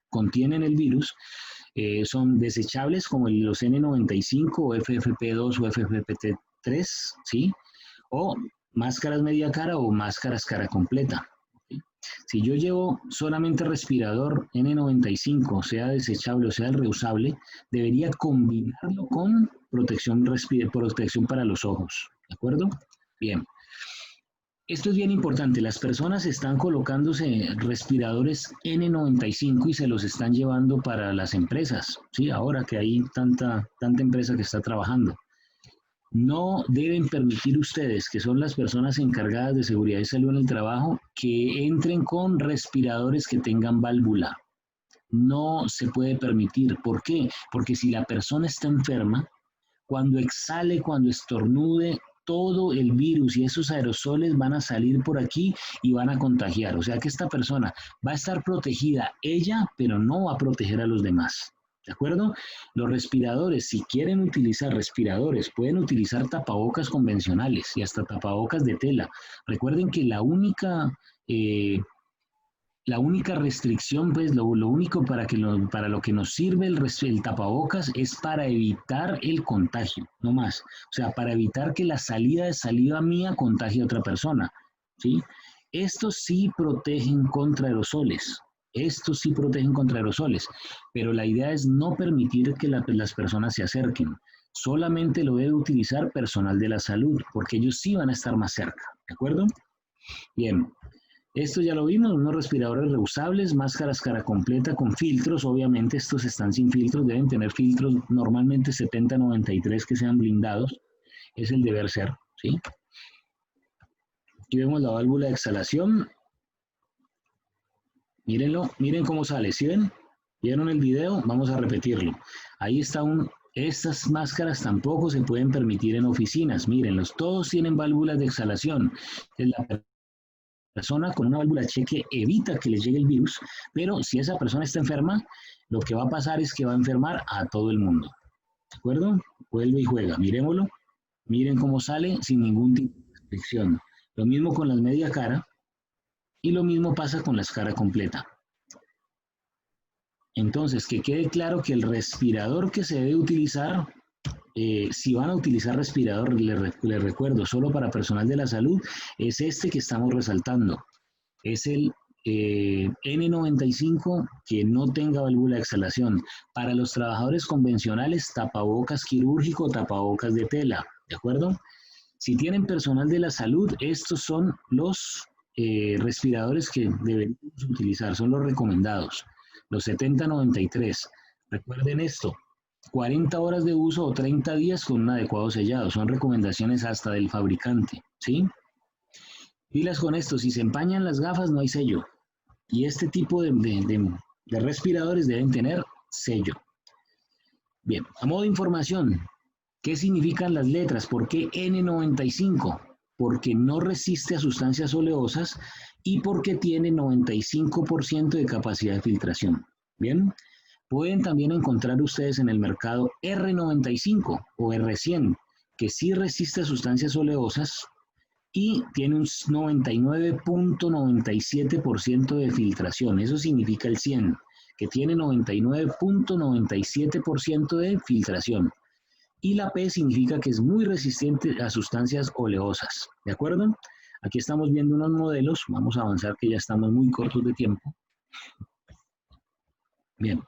Speaker 2: contienen el virus son desechables como los N95 o FFP2 o FFP3, ¿sí? O máscaras media cara o máscaras cara completa. ¿Sí? Si yo llevo solamente respirador N95, sea desechable o sea reusable, debería combinarlo con protección para los ojos, ¿de acuerdo? Bien. Esto es bien importante. Las personas están colocándose respiradores N95 y se los están llevando para las empresas, ¿sí? Ahora que hay tanta empresa que está trabajando. No deben permitir ustedes, que son las personas encargadas de seguridad y salud en el trabajo, que entren con respiradores que tengan válvula. No se puede permitir. ¿Por qué? Porque si la persona está enferma, cuando exhale, cuando estornude, todo el virus y esos aerosoles van a salir por aquí y van a contagiar. O sea que esta persona va a estar protegida ella, pero no va a proteger a los demás. ¿De acuerdo? Los respiradores, si quieren utilizar respiradores, pueden utilizar tapabocas convencionales y hasta tapabocas de tela. Recuerden que la única restricción, pues lo único para lo que nos sirve el tapabocas es para evitar el contagio, no más. O sea, para evitar que la salida de saliva mía contagie a otra persona, ¿sí? Estos sí protegen contra aerosoles. Pero la idea es no permitir que las personas se acerquen. Solamente lo debe utilizar personal de la salud, porque ellos sí van a estar más cerca, ¿de acuerdo? Bien. Esto ya lo vimos, unos respiradores reusables, máscaras cara completa con filtros, obviamente estos están sin filtros, deben tener filtros normalmente 70-93 que sean blindados, es el deber ser, ¿sí? Aquí vemos la válvula de exhalación, mírenlo, miren cómo sale, ¿sí ven? ¿Vieron el video? Vamos a repetirlo. Ahí está estas máscaras tampoco se pueden permitir en oficinas, mírenlos, todos tienen válvulas de exhalación, es la persona con una válvula cheque evita que les llegue el virus, pero si esa persona está enferma, lo que va a pasar es que va a enfermar a todo el mundo. ¿De acuerdo? Vuelve y juega. Miremoslo. Miren cómo sale sin ningún tipo de restricción. Lo mismo con las media cara y lo mismo pasa con la cara completa. Entonces, que quede claro que el respirador que se debe utilizar, si van a utilizar respirador, les recuerdo, solo para personal de la salud, es este que estamos resaltando. Es el N95 que no tenga válvula de exhalación. Para los trabajadores convencionales, tapabocas quirúrgico, tapabocas de tela, ¿de acuerdo? Si tienen personal de la salud, estos son los respiradores que deberíamos utilizar, son los recomendados, los 7093. Recuerden esto, 40 horas de uso o 30 días con un adecuado sellado, son recomendaciones hasta del fabricante, ¿sí? Pilas con esto, si se empañan las gafas no hay sello. Y este tipo de respiradores deben tener sello. Bien, a modo de información, ¿qué significan las letras? ¿Por qué N95? Porque no resiste a sustancias oleosas y porque tiene 95% de capacidad de filtración. Bien, pueden también encontrar ustedes en el mercado R95 o R100, que sí resiste a sustancias oleosas y tiene un 99.97% de filtración. Eso significa el 100, que tiene 99.97% de filtración. Y la P significa que es muy resistente a sustancias oleosas. ¿De acuerdo? Aquí estamos viendo unos modelos. Vamos a avanzar que ya estamos muy cortos de tiempo. Bien.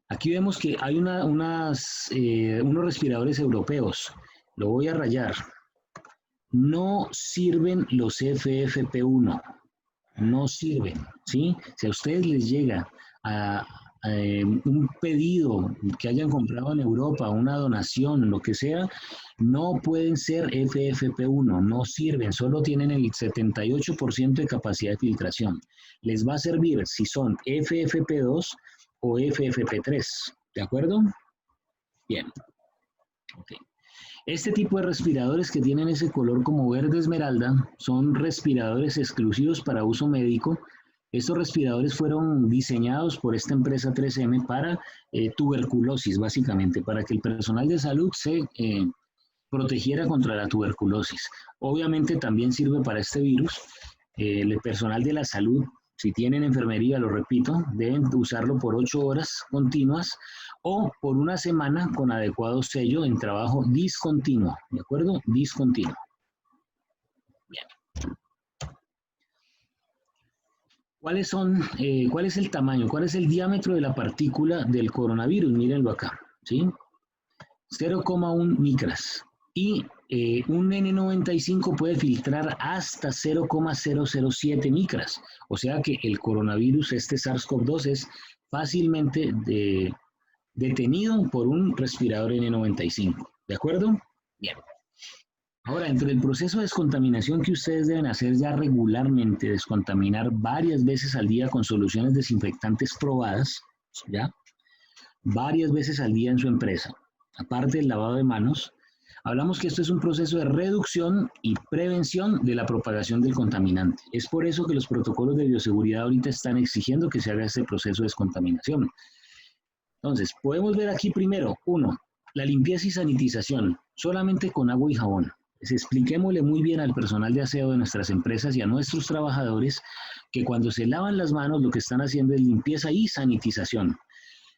Speaker 2: Aquí vemos que hay unos respiradores europeos. Lo voy a rayar. No sirven los FFP1, no sirven, ¿sí? Si a ustedes les llega a un pedido que hayan comprado en Europa, una donación, lo que sea, no pueden ser FFP1, no sirven, solo tienen el 78% de capacidad de filtración. Les va a servir si son FFP2 o FFP3, ¿de acuerdo? Bien, ok. Este tipo de respiradores que tienen ese color como verde esmeralda son respiradores exclusivos para uso médico. Estos respiradores fueron diseñados por esta empresa 3M para tuberculosis, básicamente, para que el personal de salud se protegiera contra la tuberculosis. Obviamente también sirve para este virus. El personal de la salud, si tienen enfermería, lo repito, deben usarlo por 8 horas continuas o por una semana con adecuado sello en trabajo discontinuo, ¿de acuerdo? Discontinuo. Bien. ¿Cuál es el tamaño? ¿Cuál es el diámetro de la partícula del coronavirus? Mírenlo acá, ¿sí? 0,1 micras. Y un N95 puede filtrar hasta 0,007 micras. O sea que el coronavirus, este SARS-CoV-2, es fácilmente detenido por un respirador N95. ¿De acuerdo? Bien. Ahora, entre el proceso de descontaminación que ustedes deben hacer ya regularmente, descontaminar varias veces al día con soluciones desinfectantes probadas, ¿ya? Varias veces al día en su empresa. Aparte del lavado de manos, hablamos que esto es un proceso de reducción y prevención de la propagación del contaminante. Es por eso que los protocolos de bioseguridad ahorita están exigiendo que se haga este proceso de descontaminación. Entonces, podemos ver aquí primero, 1, la limpieza y sanitización, solamente con agua y jabón. Expliquémosle muy bien al personal de aseo de nuestras empresas y a nuestros trabajadores que cuando se lavan las manos lo que están haciendo es limpieza y sanitización.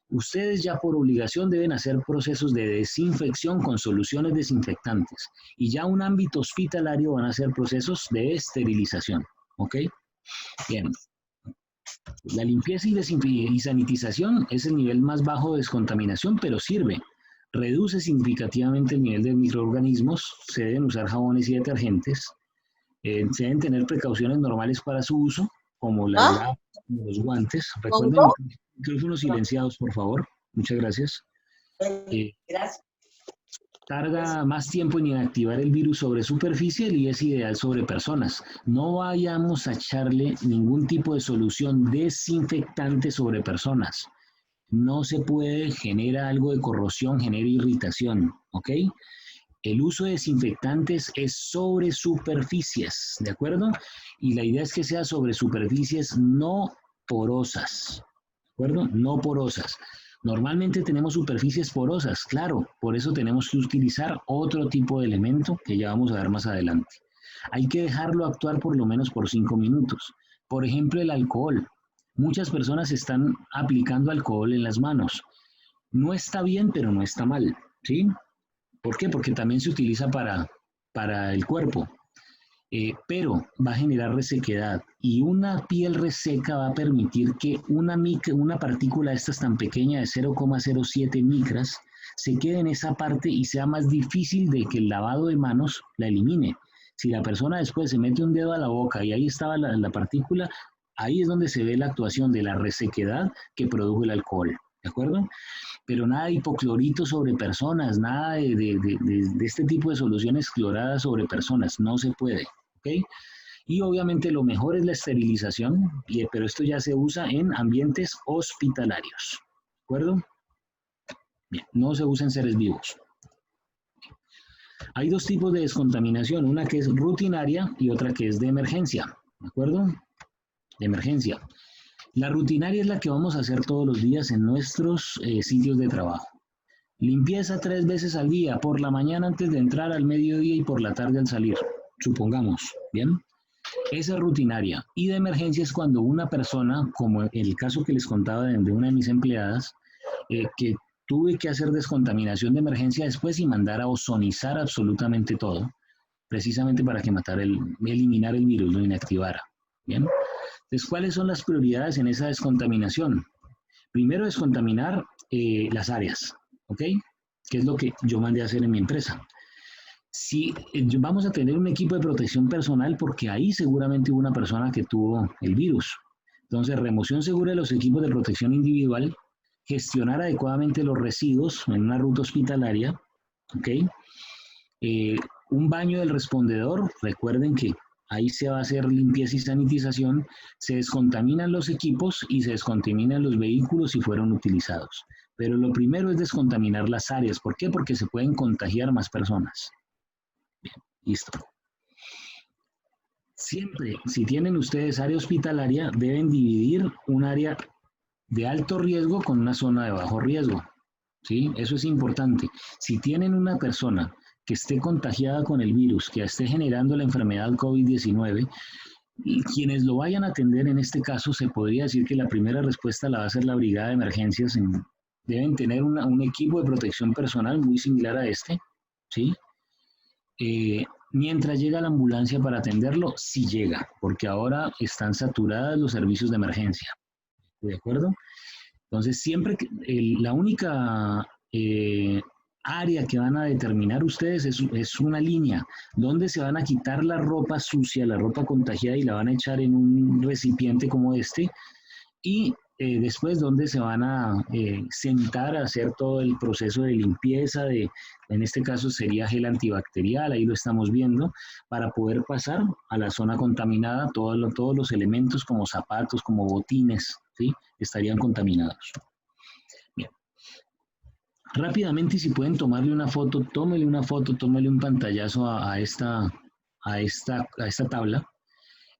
Speaker 2: Ustedes ya por obligación deben hacer procesos de desinfección con soluciones desinfectantes y ya un ámbito hospitalario van a hacer procesos de esterilización, ¿ok? Bien. La limpieza y sanitización es el nivel más bajo de descontaminación, pero sirve. Reduce significativamente el nivel de microorganismos, se deben usar jabones y detergentes, se deben tener precauciones normales para su uso, como las gafas, los guantes. Recuerden, micrófonos silenciados, por favor. Muchas gracias.
Speaker 4: Gracias.
Speaker 2: Tarda más tiempo en inactivar el virus sobre superficie y es ideal sobre personas. No vayamos a echarle ningún tipo de solución desinfectante sobre personas. No se puede, genera algo de corrosión, genera irritación, ¿ok? El uso de desinfectantes es sobre superficies, ¿de acuerdo? Y la idea es que sea sobre superficies no porosas, ¿de acuerdo? No porosas. Normalmente tenemos superficies porosas, claro, por eso tenemos que utilizar otro tipo de elemento que ya vamos a ver más adelante. Hay que dejarlo actuar por lo menos por 5 minutos. Por ejemplo, el alcohol. Muchas personas están aplicando alcohol en las manos. No está bien, pero no está mal, ¿sí? ¿Por qué? Porque también se utiliza para el cuerpo. Pero va a generar resequedad y una piel reseca va a permitir que una partícula de estas tan pequeña de 0,07 micras se quede en esa parte y sea más difícil de que el lavado de manos la elimine. Si la persona después se mete un dedo a la boca y ahí estaba la partícula, ahí es donde se ve la actuación de la resequedad que produjo el alcohol, ¿de acuerdo? Pero nada de hipoclorito sobre personas, nada de este tipo de soluciones cloradas sobre personas, no se puede, ¿ok? Y obviamente lo mejor es la esterilización, pero esto ya se usa en ambientes hospitalarios, ¿de acuerdo? Bien, no se usa en seres vivos. Hay dos tipos de descontaminación, una que es rutinaria y otra que es de emergencia, ¿de acuerdo? De emergencia. La rutinaria es la que vamos a hacer todos los días en nuestros sitios de trabajo. Limpieza 3 veces al día, por la mañana antes de entrar, al mediodía y por la tarde al salir, supongamos, ¿bien? Esa es rutinaria. Y de emergencia es cuando una persona, como el caso que les contaba de una de mis empleadas, que tuve que hacer descontaminación de emergencia después y mandar a ozonizar absolutamente todo, precisamente para que eliminar el virus, lo inactivara, ¿bien? Entonces, ¿cuáles son las prioridades en esa descontaminación? Primero, descontaminar las áreas, ¿ok? Que es lo que yo mandé a hacer en mi empresa. Si vamos a tener un equipo de protección personal porque ahí seguramente hubo una persona que tuvo el virus. Entonces, remoción segura de los equipos de protección individual, gestionar adecuadamente los residuos en una ruta hospitalaria, ¿ok? Un baño del respondedor, recuerden que ahí se va a hacer limpieza y sanitización, se descontaminan los equipos y se descontaminan los vehículos si fueron utilizados. Pero lo primero es descontaminar las áreas. ¿Por qué? Porque se pueden contagiar más personas. Bien, listo. Siempre, si tienen ustedes área hospitalaria, deben dividir un área de alto riesgo con una zona de bajo riesgo. ¿Sí? Eso es importante. Si tienen una persona que esté contagiada con el virus, que esté generando la enfermedad COVID-19, quienes lo vayan a atender en este caso, se podría decir que la primera respuesta la va a hacer la brigada de emergencias. Deben tener un equipo de protección personal muy similar a este, ¿sí? Mientras llega la ambulancia para atenderlo, si llega, porque ahora están saturados los servicios de emergencia, ¿de acuerdo? Entonces, siempre la única área que van a determinar ustedes es una línea donde se van a quitar la ropa sucia, la ropa contagiada y la van a echar en un recipiente como este y después donde se van a sentar a hacer todo el proceso de limpieza, en este caso sería gel antibacterial, ahí lo estamos viendo, para poder pasar a la zona contaminada, todos los elementos como zapatos, como botines, ¿sí? Estarían contaminados. Bien. Rápidamente, si pueden tomarle una foto, tómele un pantallazo a esta tabla.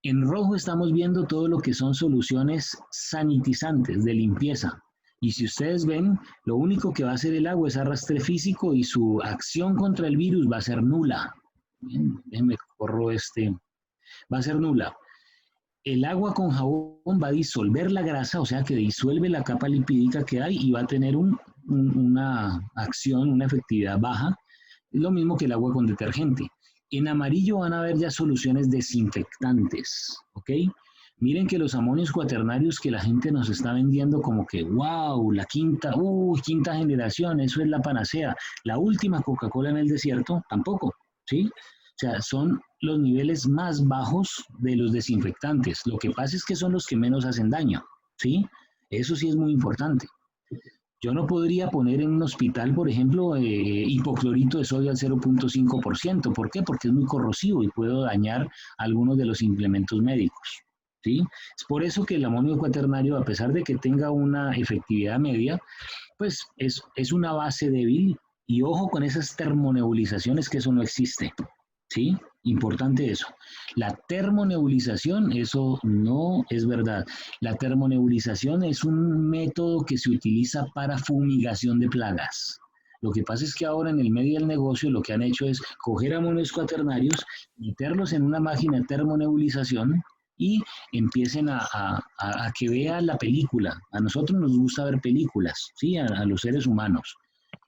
Speaker 2: En rojo estamos viendo todo lo que son soluciones sanitizantes de limpieza. Y si ustedes ven, lo único que va a hacer el agua es arrastre físico y su acción contra el virus va a ser nula. Bien, déjenme corro va a ser nula. El agua con jabón va a disolver la grasa, o sea que disuelve la capa lipídica que hay y va a tener una acción, una efectividad baja. Es lo mismo que el agua con detergente. En amarillo van a ver ya soluciones desinfectantes, ¿ok? Miren que los amonios cuaternarios que la gente nos está vendiendo como que, wow, la quinta generación, eso es la panacea. La última Coca-Cola en el desierto, tampoco, ¿sí? O sea, son los niveles más bajos de los desinfectantes. Lo que pasa es que son los que menos hacen daño, ¿sí? Eso sí es muy importante. Yo no podría poner en un hospital, por ejemplo, hipoclorito de sodio al 0.5%. ¿Por qué? Porque es muy corrosivo y puedo dañar algunos de los implementos médicos, ¿sí? Es por eso que el amonio cuaternario, a pesar de que tenga una efectividad media, pues es una base débil Y ojo con esas termonebulizaciones, que eso no existe, ¿sí? Importante eso. La termonebulización, eso no es verdad. La termonebulización es un método que se utiliza para fumigación de plagas. Lo que pasa es que ahora en el medio del negocio lo que han hecho es coger amonios cuaternarios, meterlos en una máquina de termonebulización y empiecen a que vean la película. A nosotros nos gusta ver películas, ¿sí? A los seres humanos.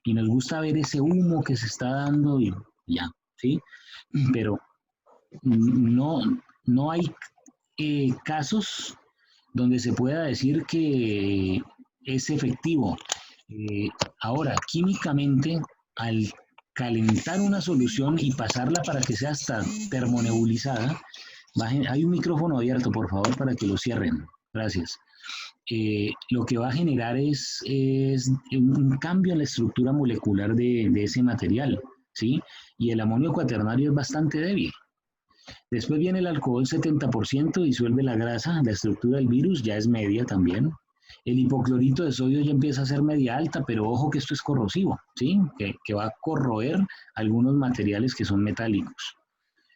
Speaker 2: Y nos gusta ver ese humo que se está dando y ya, ¿sí? Pero no hay casos donde se pueda decir que es efectivo. Ahora, químicamente, al calentar una solución y pasarla para que sea hasta termonebulizada, hay un micrófono abierto, por favor, para que lo cierren. Gracias. Lo que va a generar es un cambio en la estructura molecular de ese material, ¿sí? Y el amonio cuaternario es bastante débil. Después viene el alcohol 70%, disuelve la grasa, la estructura del virus ya es media también. El hipoclorito de sodio ya empieza a ser media alta, pero ojo que esto es corrosivo, ¿sí? Que va a corroer algunos materiales que son metálicos.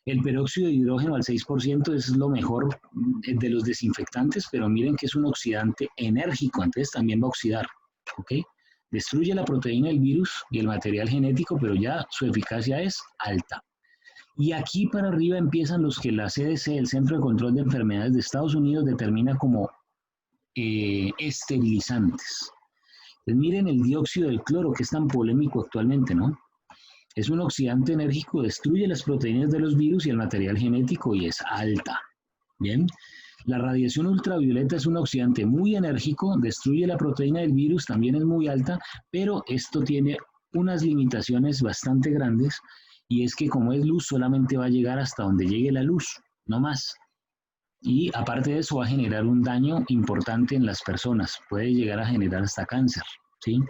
Speaker 2: El peróxido de hidrógeno al 6% es lo mejor de los desinfectantes, pero miren que es un oxidante enérgico, entonces también va a oxidar, ¿ok? Destruye la proteína del virus y el material genético, pero ya su eficacia es alta. Y aquí para arriba empiezan los que la CDC, el Centro de Control de Enfermedades de Estados Unidos, determina como esterilizantes. Entonces miren el dióxido del cloro, que es tan polémico actualmente, ¿no? Es un oxidante enérgico, destruye las proteínas de los virus y el material genético y es alta. Bien. La radiación ultravioleta es un oxidante muy enérgico, destruye la proteína del virus, también es muy alta, pero esto tiene unas limitaciones bastante grandes y es que como es luz solamente va a llegar hasta donde llegue la luz, no más. Y aparte de eso va a generar un daño importante en las personas, puede llegar a generar hasta cáncer, ¿sí?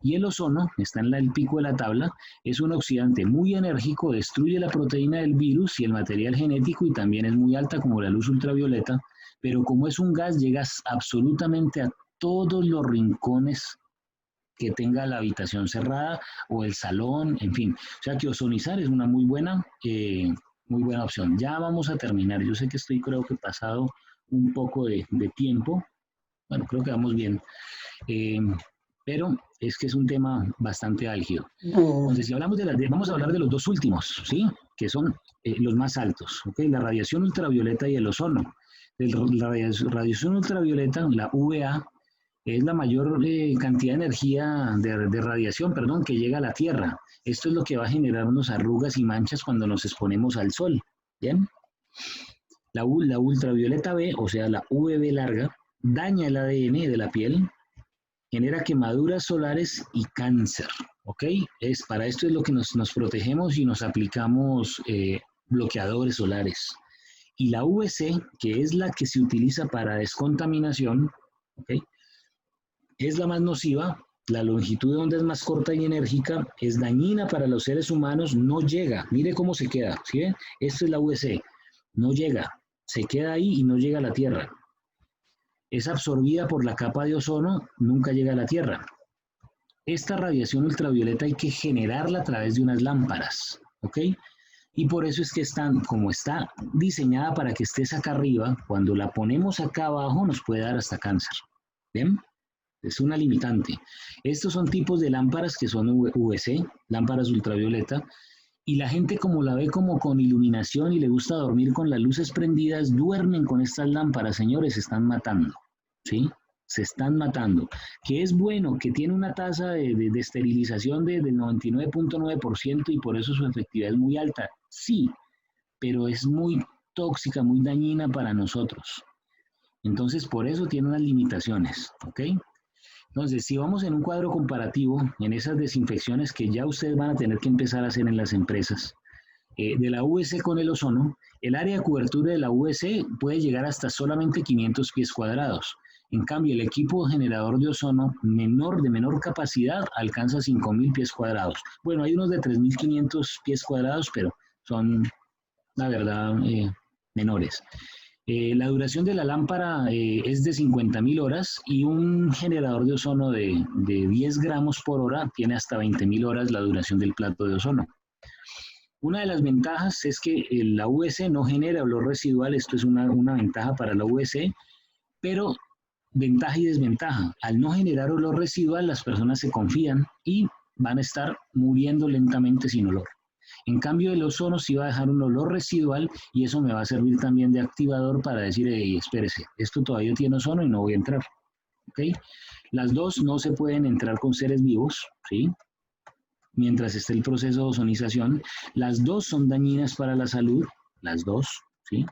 Speaker 2: Y el ozono, está en el pico de la tabla, es un oxidante muy enérgico, destruye la proteína del virus y el material genético y también es muy alta como la luz ultravioleta, pero como es un gas, llegas absolutamente a todos los rincones que tenga la habitación cerrada o el salón, en fin. O sea que ozonizar es una muy buena opción. Ya vamos a terminar. Yo sé que creo que pasado un poco de tiempo. Bueno, creo que vamos bien. Pero es que es un tema bastante álgido. Entonces, si hablamos vamos a hablar de los dos últimos, ¿sí? Que son los más altos, ¿ok? La radiación ultravioleta y el ozono. La radiación ultravioleta, la UVA, es la mayor cantidad de energía de radiación, perdón, que llega a la Tierra. Esto es lo que va a generarnos arrugas y manchas cuando nos exponemos al sol, ¿bien? La ultravioleta B, o sea, la UVB larga, daña el ADN de la piel, genera quemaduras solares y cáncer, ¿ok? Para esto es lo que nos protegemos y nos aplicamos bloqueadores solares. Y la UVC, que es la que se utiliza para descontaminación, ¿ok? Es la más nociva, la longitud de onda es más corta y enérgica, es dañina para los seres humanos, no llega, mire cómo se queda, ¿sí ven? Esto es la UVC, no llega, se queda ahí y no llega a la Tierra. Es absorbida por la capa de ozono, nunca llega a la Tierra. Esta radiación ultravioleta hay que generarla a través de unas lámparas, ¿ok? Y por eso es que como está diseñada para que estés acá arriba, cuando la ponemos acá abajo nos puede dar hasta cáncer, ¿bien? Es una limitante. Estos son tipos de lámparas que son UVC, lámparas ultravioleta, y la gente como la ve como con iluminación y le gusta dormir con las luces prendidas, duermen con estas lámparas, señores, se están matando, ¿sí? Se están matando. Que es bueno, que tiene una tasa de esterilización del 99.9% y por eso su efectividad es muy alta, sí, pero es muy tóxica, muy dañina para nosotros. Entonces, por eso tiene unas limitaciones, ¿ok? Entonces, si vamos en un cuadro comparativo, en esas desinfecciones que ya ustedes van a tener que empezar a hacer en las empresas, de la UVC con el ozono, el área de cobertura de la UVC puede llegar hasta solamente 500 pies cuadrados. En cambio, el equipo generador de ozono de menor capacidad alcanza 5.000 pies cuadrados. Bueno, hay unos de 3.500 pies cuadrados, pero son, la verdad, menores. La duración de la lámpara es de 50.000 horas y un generador de ozono de 10 gramos por hora tiene hasta 20.000 horas la duración del plato de ozono. Una de las ventajas es que la UVC no genera olor residual, esto es una ventaja para la UVC, pero ventaja y desventaja. Al no generar olor residual, las personas se confían y van a estar muriendo lentamente sin olor. En cambio, el ozono sí va a dejar un olor residual y eso me va a servir también de activador para decir, hey, espérese, esto todavía tiene ozono y no voy a entrar. ¿Okay? Las dos no se pueden entrar con seres vivos, ¿sí? Mientras esté el proceso de ozonización. Las dos son dañinas para la salud, las dos, ¿sí?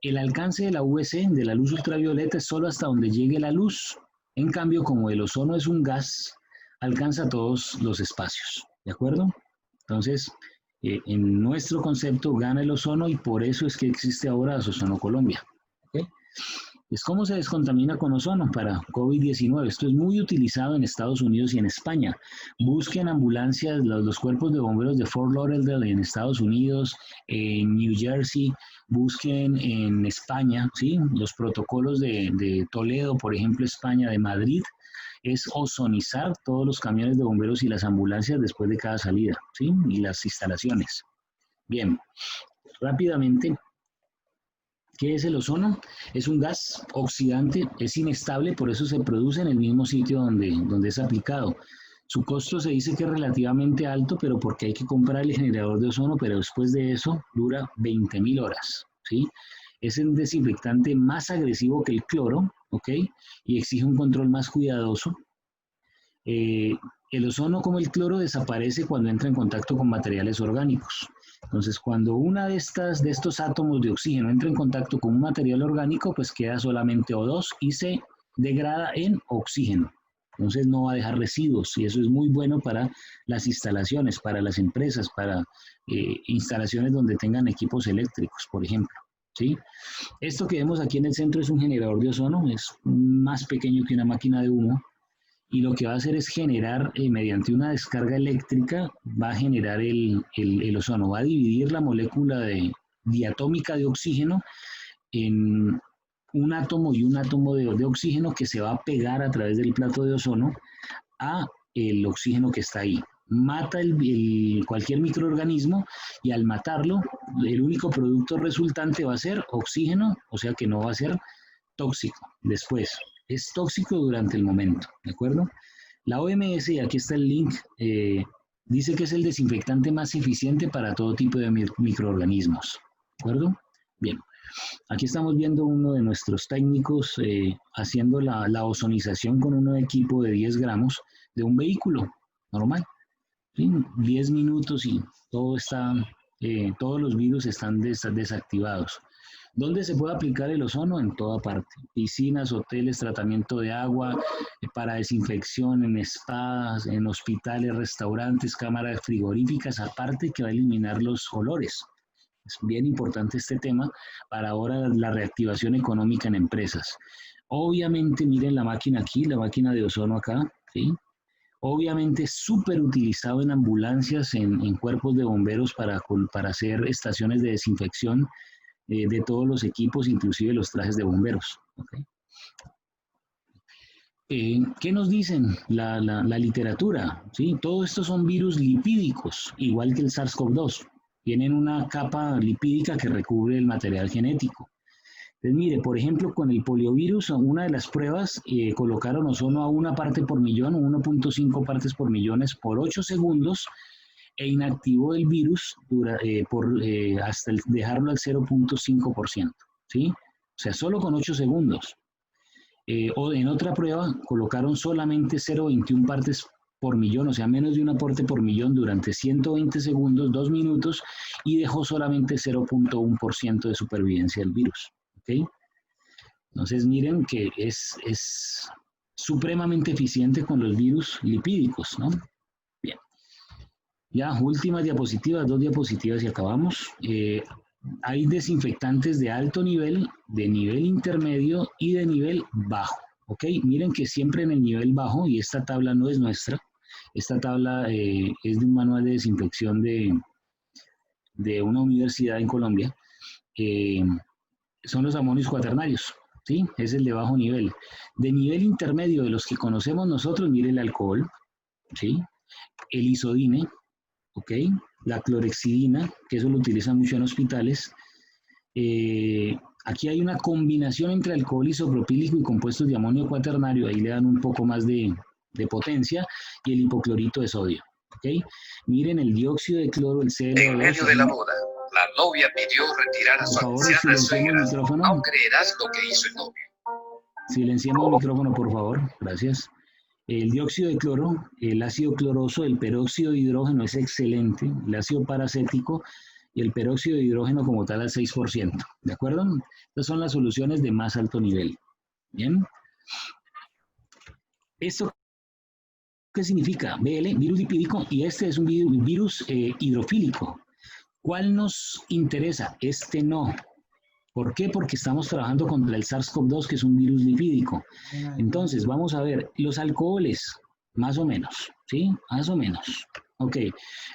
Speaker 2: El alcance de la UVC, de la luz ultravioleta, es solo hasta donde llegue la luz. En cambio, como el ozono es un gas, alcanza todos los espacios, ¿de acuerdo? Entonces, en nuestro concepto gana el ozono y por eso es que existe ahora Ozono Colombia. ¿Okay? Es cómo se descontamina con ozono para COVID-19. Esto es muy utilizado en Estados Unidos y en España. Busquen ambulancias, los cuerpos de bomberos de Fort Lauderdale en Estados Unidos, en New Jersey, busquen en España, ¿sí? Los protocolos de Toledo, por ejemplo, España, de Madrid, es ozonizar todos los camiones de bomberos y las ambulancias después de cada salida, ¿sí? Y las instalaciones. Bien, rápidamente, ¿qué es el ozono? Es un gas oxidante, es inestable, por eso se produce en el mismo sitio donde es aplicado. Su costo se dice que es relativamente alto, pero porque hay que comprar el generador de ozono, pero después de eso dura 20.000 horas, ¿sí? Es un desinfectante más agresivo que el cloro, ¿ok? Y exige un control más cuidadoso. El ozono, como el cloro, desaparece cuando entra en contacto con materiales orgánicos. Entonces, cuando una de estos átomos de oxígeno entra en contacto con un material orgánico, pues queda solamente O2 y se degrada en oxígeno. Entonces no va a dejar residuos y eso es muy bueno para las instalaciones, para las empresas, para instalaciones donde tengan equipos eléctricos, por ejemplo. ¿Sí? Esto que vemos aquí en el centro es un generador de ozono, es más pequeño que una máquina de humo y lo que va a hacer es generar, mediante una descarga eléctrica, va a generar el ozono, va a dividir la molécula diatómica de oxígeno en un átomo y un átomo de oxígeno que se va a pegar a través del plato de ozono a el oxígeno que está ahí. Mata cualquier microorganismo y al matarlo, el único producto resultante va a ser oxígeno, o sea que no va a ser tóxico después. Es tóxico durante el momento, ¿de acuerdo? La OMS, y aquí está el link, dice que es el desinfectante más eficiente para todo tipo de microorganismos, ¿de acuerdo? Bien. Aquí estamos viendo uno de nuestros técnicos haciendo la ozonización con un equipo de 10 gramos de un vehículo normal. ¿Sí? 10 minutos y todos los virus están desactivados. ¿Dónde se puede aplicar el ozono? En toda parte. Piscinas, hoteles, tratamiento de agua, para desinfección, en spas, en hospitales, restaurantes, cámaras frigoríficas, aparte que va a eliminar los olores. Es bien importante este tema para ahora la reactivación económica en empresas. Obviamente, miren la máquina aquí, la máquina de ozono acá, ¿sí? Obviamente es súper utilizado en ambulancias, en cuerpos de bomberos para hacer estaciones de desinfección de todos los equipos, inclusive los trajes de bomberos. ¿Okay? ¿Qué nos dicen la literatura? ¿Sí? Todo esto son virus lipídicos, igual que el SARS-CoV-2. Tienen una capa lipídica que recubre el material genético. Entonces, mire, por ejemplo, con el poliovirus, una de las pruebas colocaron ozono a 1 parte por millón, 1.5 partes por millones por 8 segundos e inactivó el virus hasta dejarlo al 0.5%, ¿sí? O sea, solo con 8 segundos. O en otra prueba colocaron solamente 0.21 partes por millón, o sea, menos de un aporte por millón durante 120 segundos, 2 minutos, y dejó solamente 0.1% de supervivencia del virus. ¿Okay? Entonces, miren que es supremamente eficiente con los virus lipídicos, ¿no? Bien. Ya, últimas diapositivas, 2 diapositivas y acabamos. Hay desinfectantes de alto nivel, de nivel intermedio y de nivel bajo. ¿Ok? Miren que siempre en el nivel bajo, y esta tabla no es nuestra, esta tabla es de un manual de desinfección de una universidad en Colombia. son los amonios cuaternarios, ¿sí? Es el de bajo nivel. De nivel intermedio de los que conocemos nosotros, mire el alcohol, ¿sí? El isodine, ¿ok? La clorexidina, que eso lo utilizan mucho en hospitales. Aquí hay una combinación entre alcohol isopropílico y compuestos de amonio cuaternario, ahí le dan un poco más de potencia, y el hipoclorito de sodio, ¿ok? Miren el dióxido de cloro, el CO2.
Speaker 5: En medio de la boda, la novia pidió retirar a su anciana suegra. No creerás lo que hizo el novio.
Speaker 2: Silenciemos el micrófono, por favor. Gracias. El dióxido de cloro, el ácido cloroso, el peróxido de hidrógeno es excelente, el ácido paracético y el peróxido de hidrógeno como tal al 6%. ¿De acuerdo? Estas son las soluciones de más alto nivel. ¿Bien? ¿Esto qué significa? BL, virus lipídico, y este es un virus hidrofílico. ¿Cuál nos interesa? Este no. ¿Por qué? Porque estamos trabajando contra el SARS-CoV-2, que es un virus lipídico. Entonces, vamos a ver, los alcoholes, más o menos, ¿sí? Más o menos. Ok.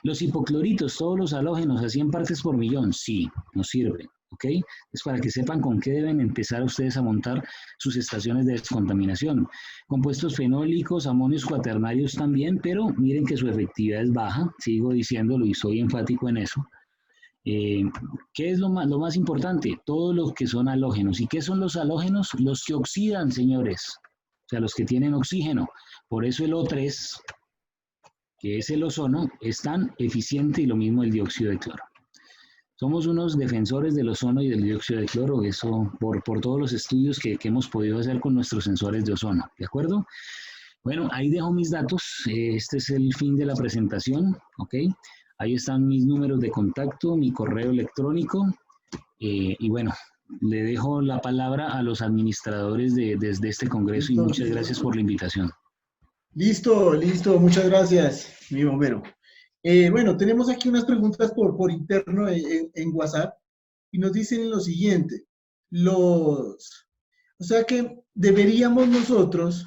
Speaker 2: Los hipocloritos, todos los halógenos a 100 partes por millón, sí, nos sirven. ¿Ok? Es para que sepan con qué deben empezar ustedes a montar sus estaciones de descontaminación. Compuestos fenólicos, amonios cuaternarios también, pero miren que su efectividad es baja, sigo diciéndolo y soy enfático en eso. ¿Qué es lo más importante? Todo lo que son halógenos. ¿Y qué son los halógenos? Los que oxidan, señores. O sea, los que tienen oxígeno. Por eso el O3, que es el ozono, es tan eficiente, y lo mismo el dióxido de cloro. Somos unos defensores del ozono y del dióxido de cloro, eso por todos los estudios que hemos podido hacer con nuestros sensores de ozono, ¿de acuerdo? Bueno, ahí dejo mis datos, este es el fin de la presentación, ¿ok? Ahí están mis números de contacto, mi correo electrónico, y bueno, le dejo la palabra a los administradores desde este congreso y muchas gracias por la invitación.
Speaker 3: Listo, listo, muchas gracias, mi bombero. Bueno, tenemos aquí unas preguntas por interno en WhatsApp y nos dicen lo siguiente. O sea que deberíamos nosotros,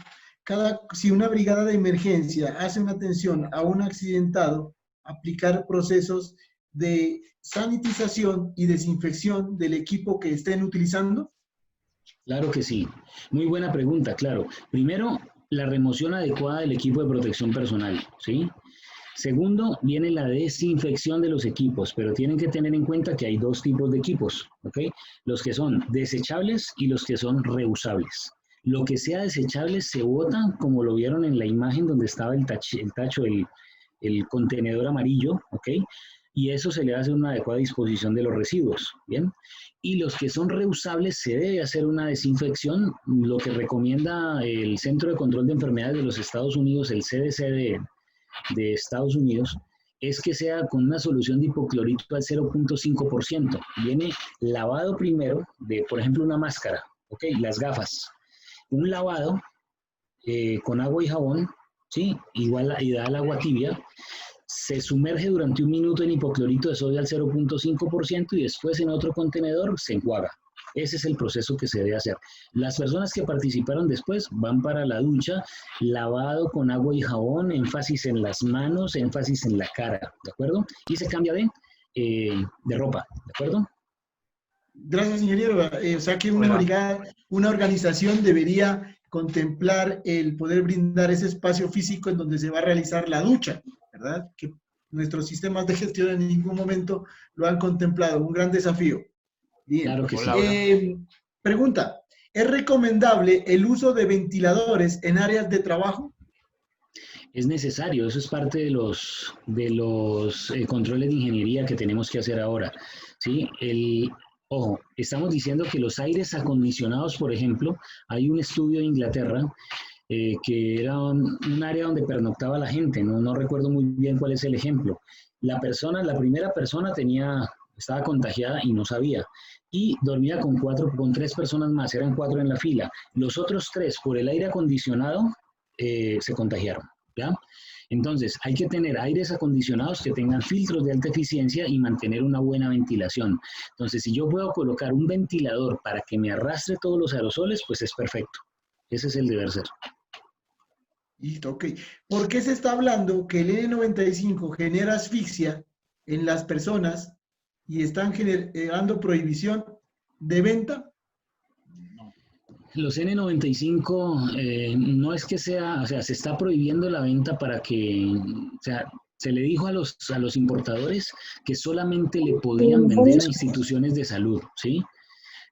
Speaker 3: si una brigada de emergencia hace una atención a un accidentado, aplicar procesos de sanitización y desinfección del equipo que estén utilizando.
Speaker 2: Claro que sí. Muy buena pregunta, claro. Primero, la remoción adecuada del equipo de protección personal, ¿sí? Segundo, viene la desinfección de los equipos, pero tienen que tener en cuenta que hay dos tipos de equipos, ¿ok? Los que son desechables y los que son reusables. Lo que sea desechable se bota, como lo vieron en la imagen donde estaba el tacho, el contenedor amarillo, ¿ok? Y eso se le hace una adecuada disposición de los residuos, ¿bien? Y los que son reusables se debe hacer una desinfección, lo que recomienda el Centro de Control de Enfermedades de los Estados Unidos, el CDC de Estados Unidos, es que sea con una solución de hipoclorito al 0.5%. Viene lavado primero de, por ejemplo, una máscara, ¿ok? Las gafas. Un lavado con agua y jabón, ¿sí? Igual y da el agua tibia. Se sumerge durante 1 minuto en hipoclorito de sodio al 0.5% y después en otro contenedor se enjuaga. Ese es el proceso que se debe hacer. Las personas que participaron después van para la ducha, lavado con agua y jabón, énfasis en las manos, énfasis en la cara, ¿de acuerdo? Y se cambia de ropa, ¿de acuerdo?
Speaker 3: Gracias, ingeniero. O sea que una organización debería contemplar el poder brindar ese espacio físico en donde se va a realizar la ducha, ¿verdad? Que nuestros sistemas de gestión en ningún momento lo han contemplado. Un gran desafío. Bien.
Speaker 2: Claro que sí.
Speaker 3: Pregunta, ¿es recomendable el uso de ventiladores en áreas de trabajo?
Speaker 2: Es necesario, eso es parte de los controles de ingeniería que tenemos que hacer ahora, ¿sí? Ojo, estamos diciendo que los aires acondicionados, por ejemplo, hay un estudio de Inglaterra que era un área donde pernoctaba la gente, no recuerdo muy bien cuál es el ejemplo. La primera persona estaba contagiada y no sabía, y dormía con 3 personas más, eran 4 en la fila. Los otros 3, por el aire acondicionado, se contagiaron, ¿ya? Entonces, hay que tener aires acondicionados que tengan filtros de alta eficiencia y mantener una buena ventilación. Entonces, si yo puedo colocar un ventilador para que me arrastre todos los aerosoles, pues es perfecto. Ese es el deber ser.
Speaker 3: Listo, ok. ¿Por qué se está hablando que el N95 genera asfixia en las personas y están generando prohibición de venta
Speaker 2: Los N95 no es que sea, o sea, se está prohibiendo la venta para que, o sea, se le dijo a los importadores que solamente le podían vender a instituciones de salud, ¿sí?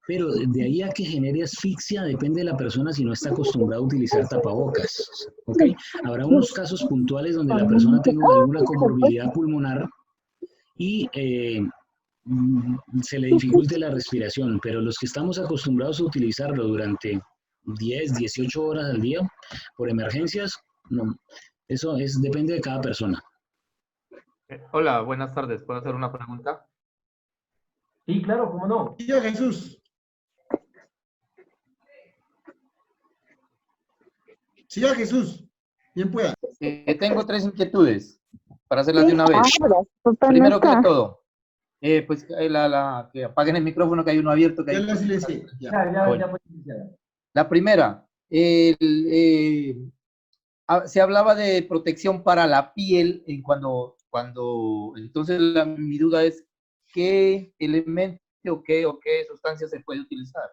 Speaker 2: Pero de ahí a que genere asfixia depende de la persona si no está acostumbrada a utilizar tapabocas, ¿ok? Habrá unos casos puntuales donde la persona tenga alguna comorbilidad pulmonar y se le dificulte la respiración, pero los que estamos acostumbrados a utilizarlo durante 10, 18 horas al día por emergencias, no, eso depende de cada persona.
Speaker 6: Hola, buenas tardes. ¿Puedo hacer una pregunta?
Speaker 1: Sí, claro, cómo no.
Speaker 3: Sí, Jesús. Sí, Jesús. Bien pueda.
Speaker 6: Tengo 3 inquietudes para hacerlas de una vez. Primero que todo, pues que apaguen el micrófono, que hay uno abierto. Que
Speaker 3: Ya
Speaker 6: hay...
Speaker 3: la silencié.
Speaker 1: Ya fue iniciada.
Speaker 6: La primera, se hablaba de protección para la piel entonces mi duda es ¿qué elemento o qué sustancia se puede utilizar?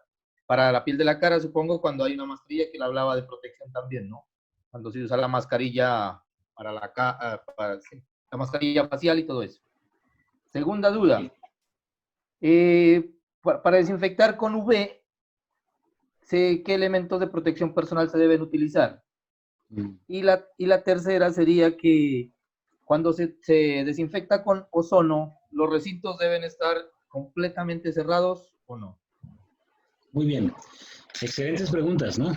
Speaker 6: Para la piel de la cara, supongo, cuando hay una mascarilla que le hablaba de protección también, ¿no? Cuando se usa la mascarilla para la mascarilla facial y todo eso. Segunda duda, para desinfectar con UV, ¿qué elementos de protección personal se deben utilizar? Y la tercera sería que cuando se desinfecta con ozono, ¿los recintos deben estar completamente cerrados o no?
Speaker 2: Muy bien. Excelentes preguntas, ¿no?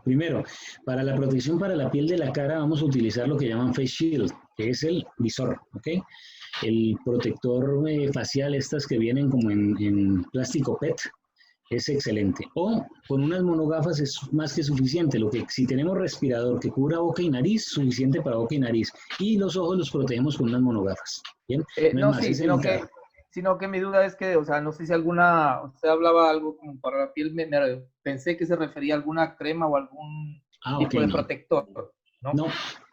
Speaker 2: Primero, para la protección para la piel de la cara vamos a utilizar lo que llaman face shield, que es el visor, ¿ok? El protector facial, estas que vienen como en plástico PET, es excelente. O con unas monogafas es más que suficiente. Si tenemos respirador que cubra boca y nariz, suficiente para boca y nariz. Y los ojos los protegemos con unas monogafas. ¿Bien?
Speaker 6: No, sí, sino que mi duda es que, o sea, no sé si usted hablaba algo como para la piel, pensé que se refería a alguna crema o algún tipo de protector, ¿no?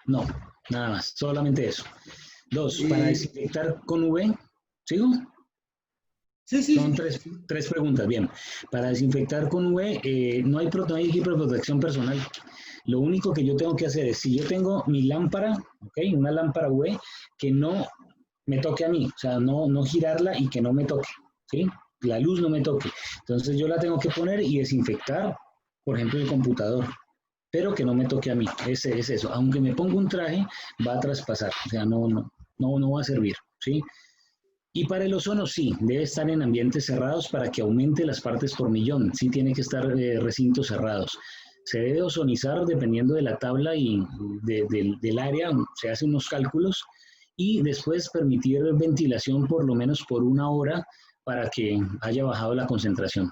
Speaker 2: No, nada más, solamente eso. 2, para desinfectar con UV, ¿sigo?
Speaker 3: Sí.
Speaker 2: Son tres preguntas, bien. Para desinfectar con UV, no hay equipo de protección personal. Lo único que yo tengo que hacer es, si yo tengo mi lámpara, ¿ok? Una lámpara UV, que no me toque a mí, o sea, no girarla y que no me toque, ¿sí? La luz no me toque. Entonces yo la tengo que poner y desinfectar, por ejemplo, el computador, pero que no me toque a mí. Es eso. Aunque me ponga un traje, va a traspasar, o sea, no va a servir, ¿sí? Y para el ozono sí, debe estar en ambientes cerrados para que aumente las partes por millón. Sí tiene que estar recintos cerrados. Se debe ozonizar dependiendo de la tabla y del área, se hacen unos cálculos y después permitir ventilación por lo menos por 1 hora para que haya bajado la concentración.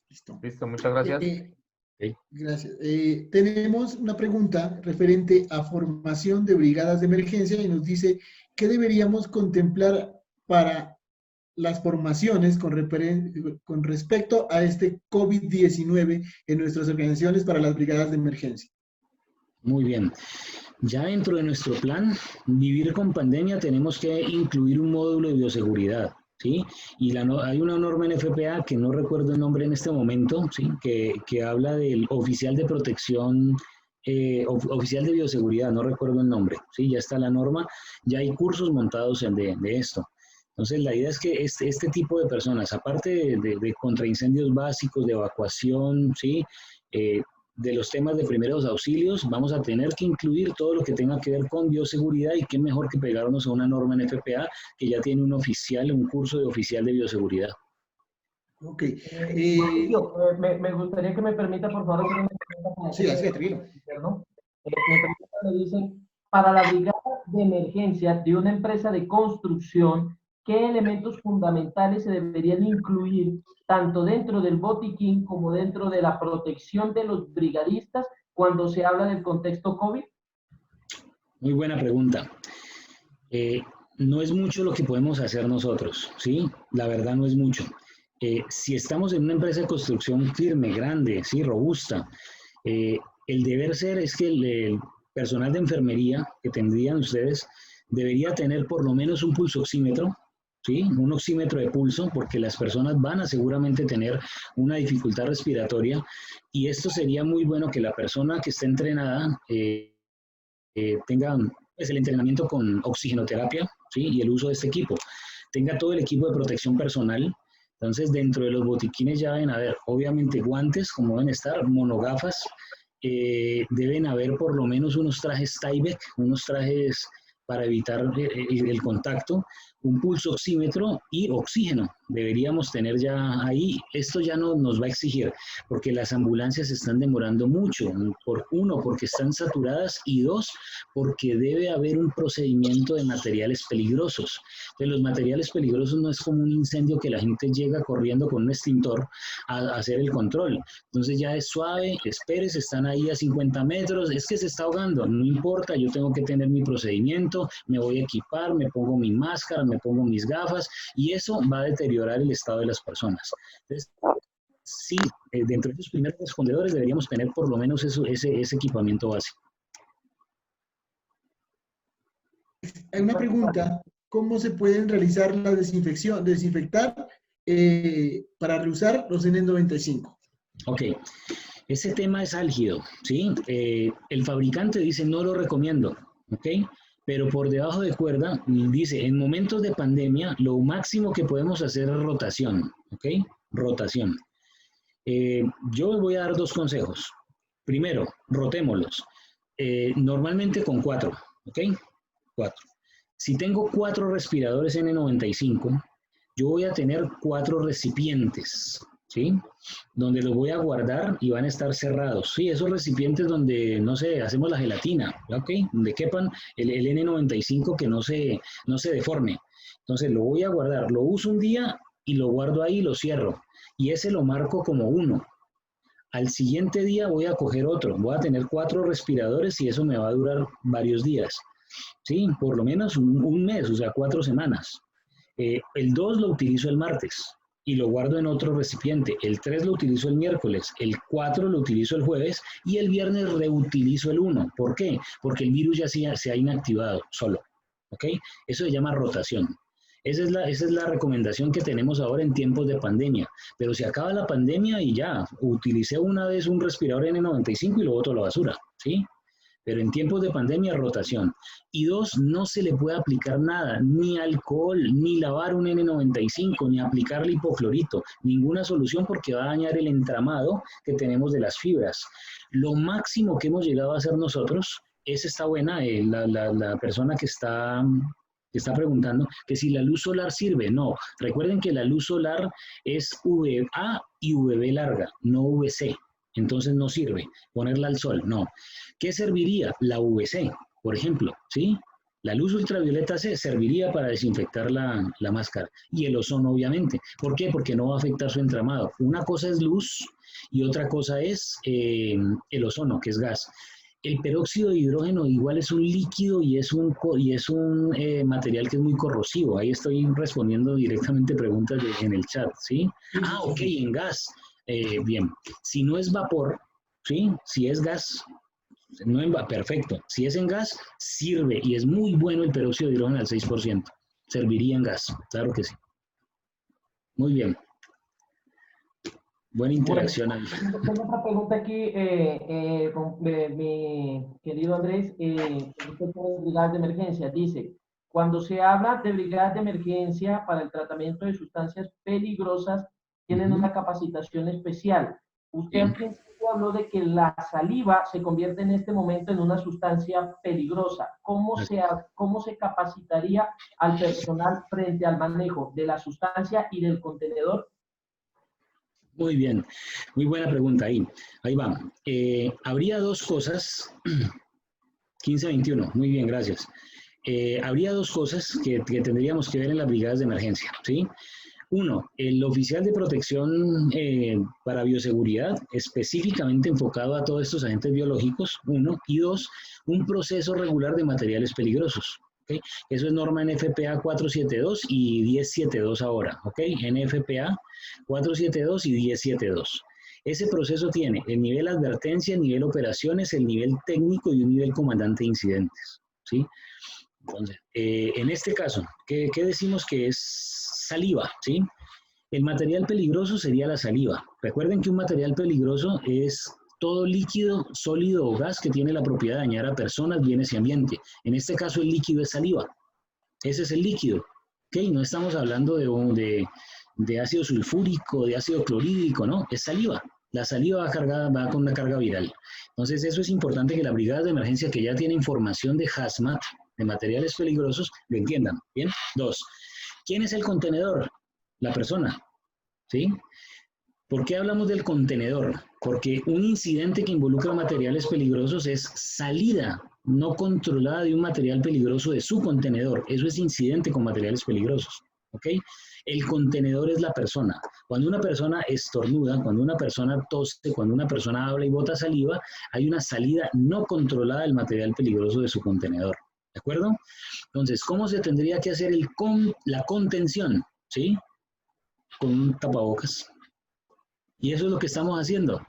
Speaker 6: Listo, muchas gracias.
Speaker 3: Gracias. Tenemos una pregunta referente a formación de brigadas de emergencia y nos dice ¿qué deberíamos contemplar para las formaciones con respecto a este COVID-19 en nuestras organizaciones para las brigadas de emergencia?
Speaker 2: Muy bien. Ya dentro de nuestro plan Vivir con Pandemia tenemos que incluir un módulo de bioseguridad, ¿sí? Y hay una norma en FPA que no recuerdo el nombre en este momento, ¿sí? Que habla del oficial de protección, oficial de bioseguridad, no recuerdo el nombre, ¿sí? Ya está la norma, ya hay cursos montados de esto. Entonces la idea es que este tipo de personas, aparte de contraincendios básicos, de evacuación, ¿sí? De los temas de primeros auxilios, vamos a tener que incluir todo lo que tenga que ver con bioseguridad y qué mejor que pegarnos a una norma en FPA que ya tiene un curso de oficial de bioseguridad.
Speaker 3: Ok.
Speaker 1: Me gustaría que me permita, por favor, hacer una pregunta.
Speaker 3: Sí, así, tranquilo.
Speaker 1: Me dicen, para la brigada de emergencia de una empresa de construcción, ¿qué elementos fundamentales se deberían incluir tanto dentro del botiquín como dentro de la protección de los brigadistas cuando se habla del contexto COVID?
Speaker 2: Muy buena pregunta. No es mucho lo que podemos hacer nosotros, ¿sí? La verdad no es mucho. Si estamos en una empresa de construcción firme, grande, ¿sí? Robusta, el deber ser es que el personal de enfermería que tendrían ustedes debería tener por lo menos un pulsoxímetro, ¿sí? Un oxímetro de pulso, porque las personas van a seguramente tener una dificultad respiratoria, y esto sería muy bueno que la persona que esté entrenada tenga pues, el entrenamiento con oxigenoterapia, ¿sí? Y el uso de este equipo. Tenga todo el equipo de protección personal. Entonces, dentro de los botiquines ya deben haber, obviamente, guantes, como deben estar, monogafas, deben haber por lo menos unos trajes Tyvek, unos trajes para evitar el contacto, un pulso oxímetro y oxígeno. Deberíamos tener ya ahí, esto ya no nos va a exigir, porque las ambulancias están demorando mucho, uno, porque están saturadas, y dos, porque debe haber un procedimiento de materiales peligrosos. Entonces, los materiales peligrosos no es como un incendio que la gente llega corriendo con un extintor a hacer el control. Entonces ya es suave, espérese, están ahí a 50 metros, es que se está ahogando, no importa, yo tengo que tener mi procedimiento, me voy a equipar, me pongo mi máscara, me pongo mis gafas, y eso va a deteriorar el estado de las personas. Entonces, sí, dentro de esos primeros respondedores deberíamos tener por lo menos ese equipamiento básico.
Speaker 3: Hay una pregunta: ¿cómo se pueden realizar la desinfectar para reusar los N95?
Speaker 2: Ok, ese tema es álgido, ¿sí? El fabricante dice no lo recomiendo, ¿ok? Pero por debajo de cuerda dice, en momentos de pandemia, lo máximo que podemos hacer es rotación, ¿ok? Rotación. Yo voy a dar dos consejos. Primero, rotémoslos. Normalmente con 4, ¿ok? 4. Si tengo 4 respiradores N95, yo voy a tener 4 recipientes, ¿sí? Donde los voy a guardar y van a estar cerrados. Sí, esos recipientes donde, no sé, hacemos la gelatina, ¿ok? Donde quepan el N95 que no se deforme. Entonces lo voy a guardar, lo uso un día y lo guardo ahí y lo cierro. Y ese lo marco como 1. Al siguiente día voy a coger otro. Voy a tener 4 respiradores y eso me va a durar varios días. Sí, por lo menos un mes, o sea, 4 semanas. El 2 lo utilizo el martes y lo guardo en otro recipiente. El 3 lo utilizo el miércoles, el 4 lo utilizo el jueves y el viernes reutilizo el 1. ¿Por qué? Porque el virus ya se ha inactivado solo. ¿Ok? Eso se llama rotación. Esa es la recomendación que tenemos ahora en tiempos de pandemia. Pero se acaba la pandemia y ya, utilicé una vez un respirador N95 y lo boto a la basura, ¿sí? Pero en tiempos de pandemia, rotación. Y 2, no se le puede aplicar nada, ni alcohol, ni lavar un N95, ni aplicarle hipoclorito, ninguna solución, porque va a dañar el entramado que tenemos de las fibras. Lo máximo que hemos llegado a hacer nosotros, esa está buena, la persona que está preguntando, que si la luz solar sirve. No, recuerden que la luz solar es UVA y UVB larga, no UVC. Entonces no sirve ponerla al sol, no. ¿Qué serviría? La UVC, por ejemplo, ¿sí? La luz ultravioleta C serviría para desinfectar la máscara. Y el ozono, obviamente. ¿Por qué? Porque no va a afectar su entramado. Una cosa es luz y otra cosa es el ozono, que es gas. El peróxido de hidrógeno igual es un líquido y es un material que es muy corrosivo. Ahí estoy respondiendo directamente preguntas en el chat, ¿sí? Ah, ok, en gas. Bien, si no es vapor, ¿sí? Si es gas, no en perfecto. Si es en gas, sirve y es muy bueno el peróxido de hidrógeno al 6%. Serviría en gas, claro que sí. Muy bien. Buena interacción ahí.
Speaker 1: Tengo otra pregunta aquí, mi querido Andrés, respecto a las brigadas de emergencia. Dice, cuando se habla de brigadas de emergencia para el tratamiento de sustancias peligrosas, tienen una capacitación especial. Usted al principio habló de que la saliva se convierte en este momento en una sustancia peligrosa. ¿Cómo se capacitaría al personal frente al manejo de la sustancia y del contenedor?
Speaker 2: Muy bien, muy buena pregunta ahí. Ahí va. Habría dos cosas. 1521, muy bien, gracias. Habría dos cosas que tendríamos que ver en las brigadas de emergencia, ¿sí? Uno, el oficial de protección para bioseguridad, específicamente enfocado a todos estos agentes biológicos, 1, y 2, un proceso regular de materiales peligrosos. ¿Okay? Eso es norma NFPA 472 y 1072 ahora, ¿ok? NFPA 472 y 1072. Ese proceso tiene el nivel advertencia, el nivel operaciones, el nivel técnico y un nivel comandante de incidentes, ¿sí? Entonces, en este caso, ¿qué decimos que es saliva? ¿Sí? El material peligroso sería la saliva. Recuerden que un material peligroso es todo líquido, sólido o gas que tiene la propiedad de dañar a personas, bienes y ambiente. En este caso, el líquido es saliva. Ese es el líquido. ¿Okay? No estamos hablando de ácido sulfúrico, de ácido clorhídrico, no, es saliva. La saliva va con una carga viral. Entonces, eso es importante que las brigadas de emergencia que ya tienen información de hazmat, de materiales peligrosos, lo entiendan. ¿Bien? 2. ¿Quién es el contenedor? La persona. ¿Sí? ¿Por qué hablamos del contenedor? Porque un incidente que involucra materiales peligrosos es salida no controlada de un material peligroso de su contenedor. Eso es incidente con materiales peligrosos. ¿Ok? El contenedor es la persona. Cuando una persona estornuda, cuando una persona tose, cuando una persona habla y bota saliva, hay una salida no controlada del material peligroso de su contenedor. ¿De acuerdo? Entonces, ¿cómo se tendría que hacer la contención? ¿Sí? Con un tapabocas. Y eso es lo que estamos haciendo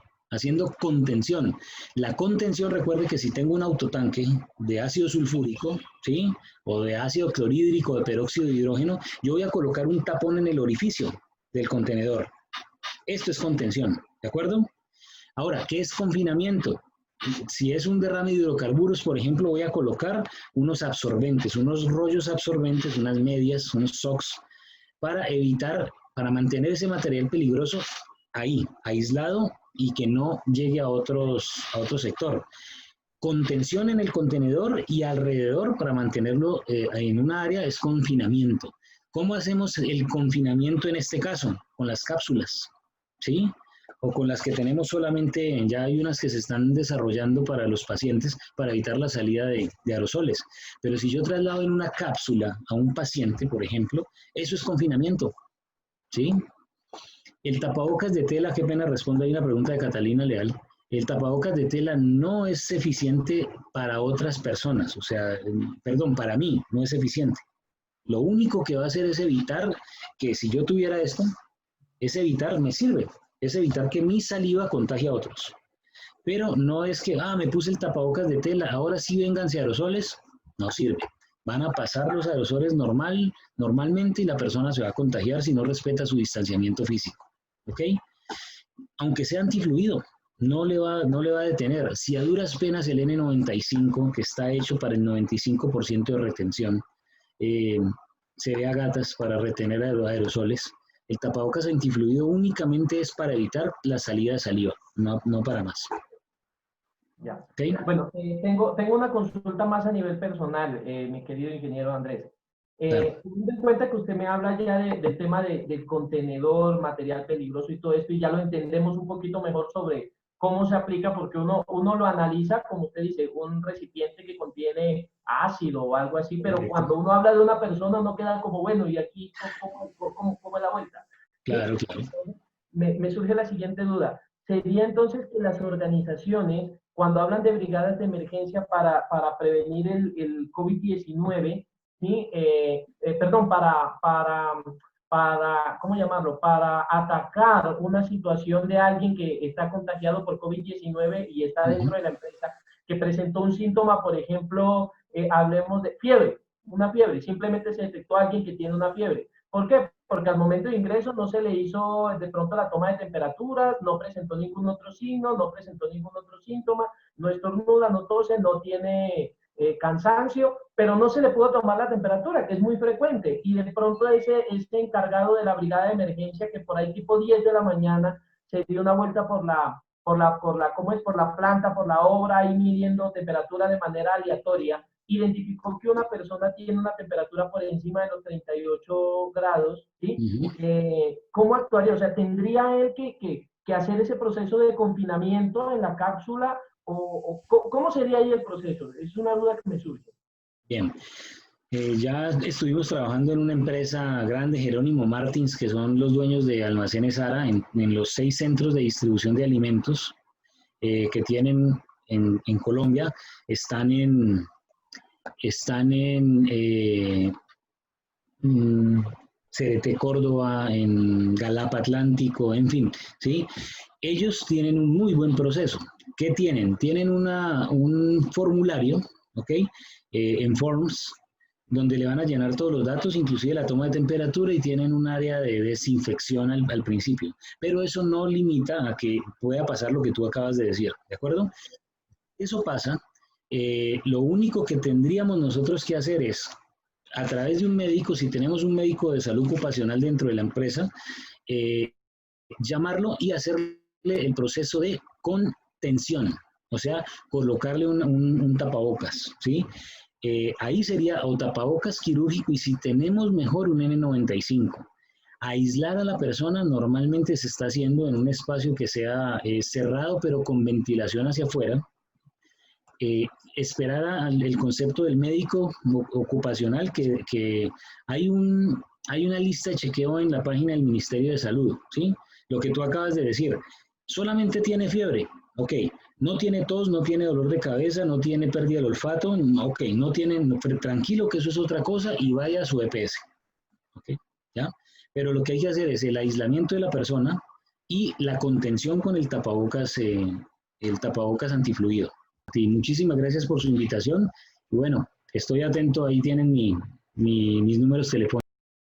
Speaker 2: contención. La contención, recuerde que si tengo un autotanque de ácido sulfúrico, ¿sí? O de ácido clorhídrico, de peróxido de hidrógeno, yo voy a colocar un tapón en el orificio del contenedor. Esto es contención, ¿de acuerdo? Ahora, ¿qué es confinamiento? Si es un derrame de hidrocarburos, por ejemplo, voy a colocar unos absorbentes, unos rollos absorbentes, unas medias, unos socks, para mantener ese material peligroso ahí, aislado y que no llegue a otro sector. Contención en el contenedor y alrededor para mantenerlo en un área es confinamiento. ¿Cómo hacemos el confinamiento en este caso? Con las cápsulas, ¿sí? O con las que tenemos solamente, ya hay unas que se están desarrollando para los pacientes para evitar la salida de aerosoles. Pero si yo traslado en una cápsula a un paciente, por ejemplo, eso es confinamiento, ¿sí? El tapabocas de tela, qué pena respondo, hay una pregunta de Catalina Leal. El tapabocas de tela no es eficiente para otras personas, o sea, perdón, para mí no es eficiente. Lo único que va a hacer es evitar que si yo tuviera esto, me sirve, es evitar que mi saliva contagie a otros. Pero no es que, me puse el tapabocas de tela, ahora sí vénganse aerosoles, no sirve. Van a pasar los aerosoles normalmente y la persona se va a contagiar si no respeta su distanciamiento físico. ¿Ok? Aunque sea antifluido, no le va a detener. Si a duras penas el N95, que está hecho para el 95% de retención, se ve a gatas para retener aerosoles, el tapabocas antifluido únicamente es para evitar la salida de saliva, no para más.
Speaker 1: Ya.
Speaker 2: ¿Okay?
Speaker 1: Bueno, tengo una consulta más a nivel personal, mi querido ingeniero Andrés. Teniendo en cuenta que usted me habla ya del tema del contenedor, material peligroso y todo esto, y ya lo entendemos un poquito mejor sobre cómo se aplica, porque uno lo analiza, como usted dice, un recipiente que contiene ácido o algo así, pero cuando uno habla de una persona, uno queda como, bueno, ¿y aquí cómo es la vuelta?
Speaker 2: Claro.
Speaker 1: Me surge la siguiente duda. ¿Sería entonces que las organizaciones, cuando hablan de brigadas de emergencia para prevenir el COVID-19, ¿sí? Perdón, ¿cómo llamarlo? Para atacar una situación de alguien que está contagiado por COVID-19 y está dentro de la empresa, que presentó un síntoma, por ejemplo, hablemos de fiebre, una fiebre, simplemente se detectó a alguien que tiene una fiebre. ¿Por qué? Porque al momento de ingreso no se le hizo de pronto la toma de temperaturas, no presentó ningún otro signo, no presentó ningún otro síntoma, no estornuda, no tose, no tiene cansancio, pero no se le pudo tomar la temperatura, que es muy frecuente, y de pronto ese encargado de la brigada de emergencia, que por ahí tipo 10 de la mañana se dio una vuelta por la planta, por la obra, ahí midiendo temperatura de manera aleatoria, identificó que una persona tiene una temperatura por encima de los 38 grados, ¿sí? ¿Cómo actuaría? O sea, ¿tendría él que hacer ese proceso de confinamiento en la cápsula? ¿O cómo sería ahí el proceso? Es una duda que me surge.
Speaker 2: Bien. Ya estuvimos trabajando en una empresa grande, Jerónimo Martins, que son los dueños de Almacenes Sara, en los 6 centros de distribución de alimentos que tienen en Colombia. Están en CDT Córdoba, en Galapa Atlántico, en fin, ¿sí? Ellos tienen un muy buen proceso. ¿Qué tienen? Tienen un formulario, ¿ok? En Forms, donde le van a llenar todos los datos, inclusive la toma de temperatura, y tienen un área de desinfección al principio. Pero eso no limita a que pueda pasar lo que tú acabas de decir, ¿de acuerdo? Eso pasa. Lo único que tendríamos nosotros que hacer es, a través de un médico, si tenemos un médico de salud ocupacional dentro de la empresa, llamarlo y hacerle el proceso de contención, o sea, colocarle un tapabocas, ¿sí? Ahí sería o tapabocas quirúrgico, y si tenemos mejor un N95. Aislar a la persona normalmente se está haciendo en un espacio que sea cerrado, pero con ventilación hacia afuera. Esperar al concepto del médico ocupacional, que hay una lista de chequeo en la página del Ministerio de Salud, ¿sí? Lo que tú acabas de decir, solamente tiene fiebre, ok, no tiene tos, no tiene dolor de cabeza, no tiene pérdida del olfato, ok, no tiene, tranquilo, que eso es otra cosa, y vaya a su EPS, ok, ¿ya? Pero lo que hay que hacer es el aislamiento de la persona y la contención con el tapabocas antifluido. Y muchísimas gracias por su invitación. Y bueno, estoy atento, ahí tienen mis números telefónicos.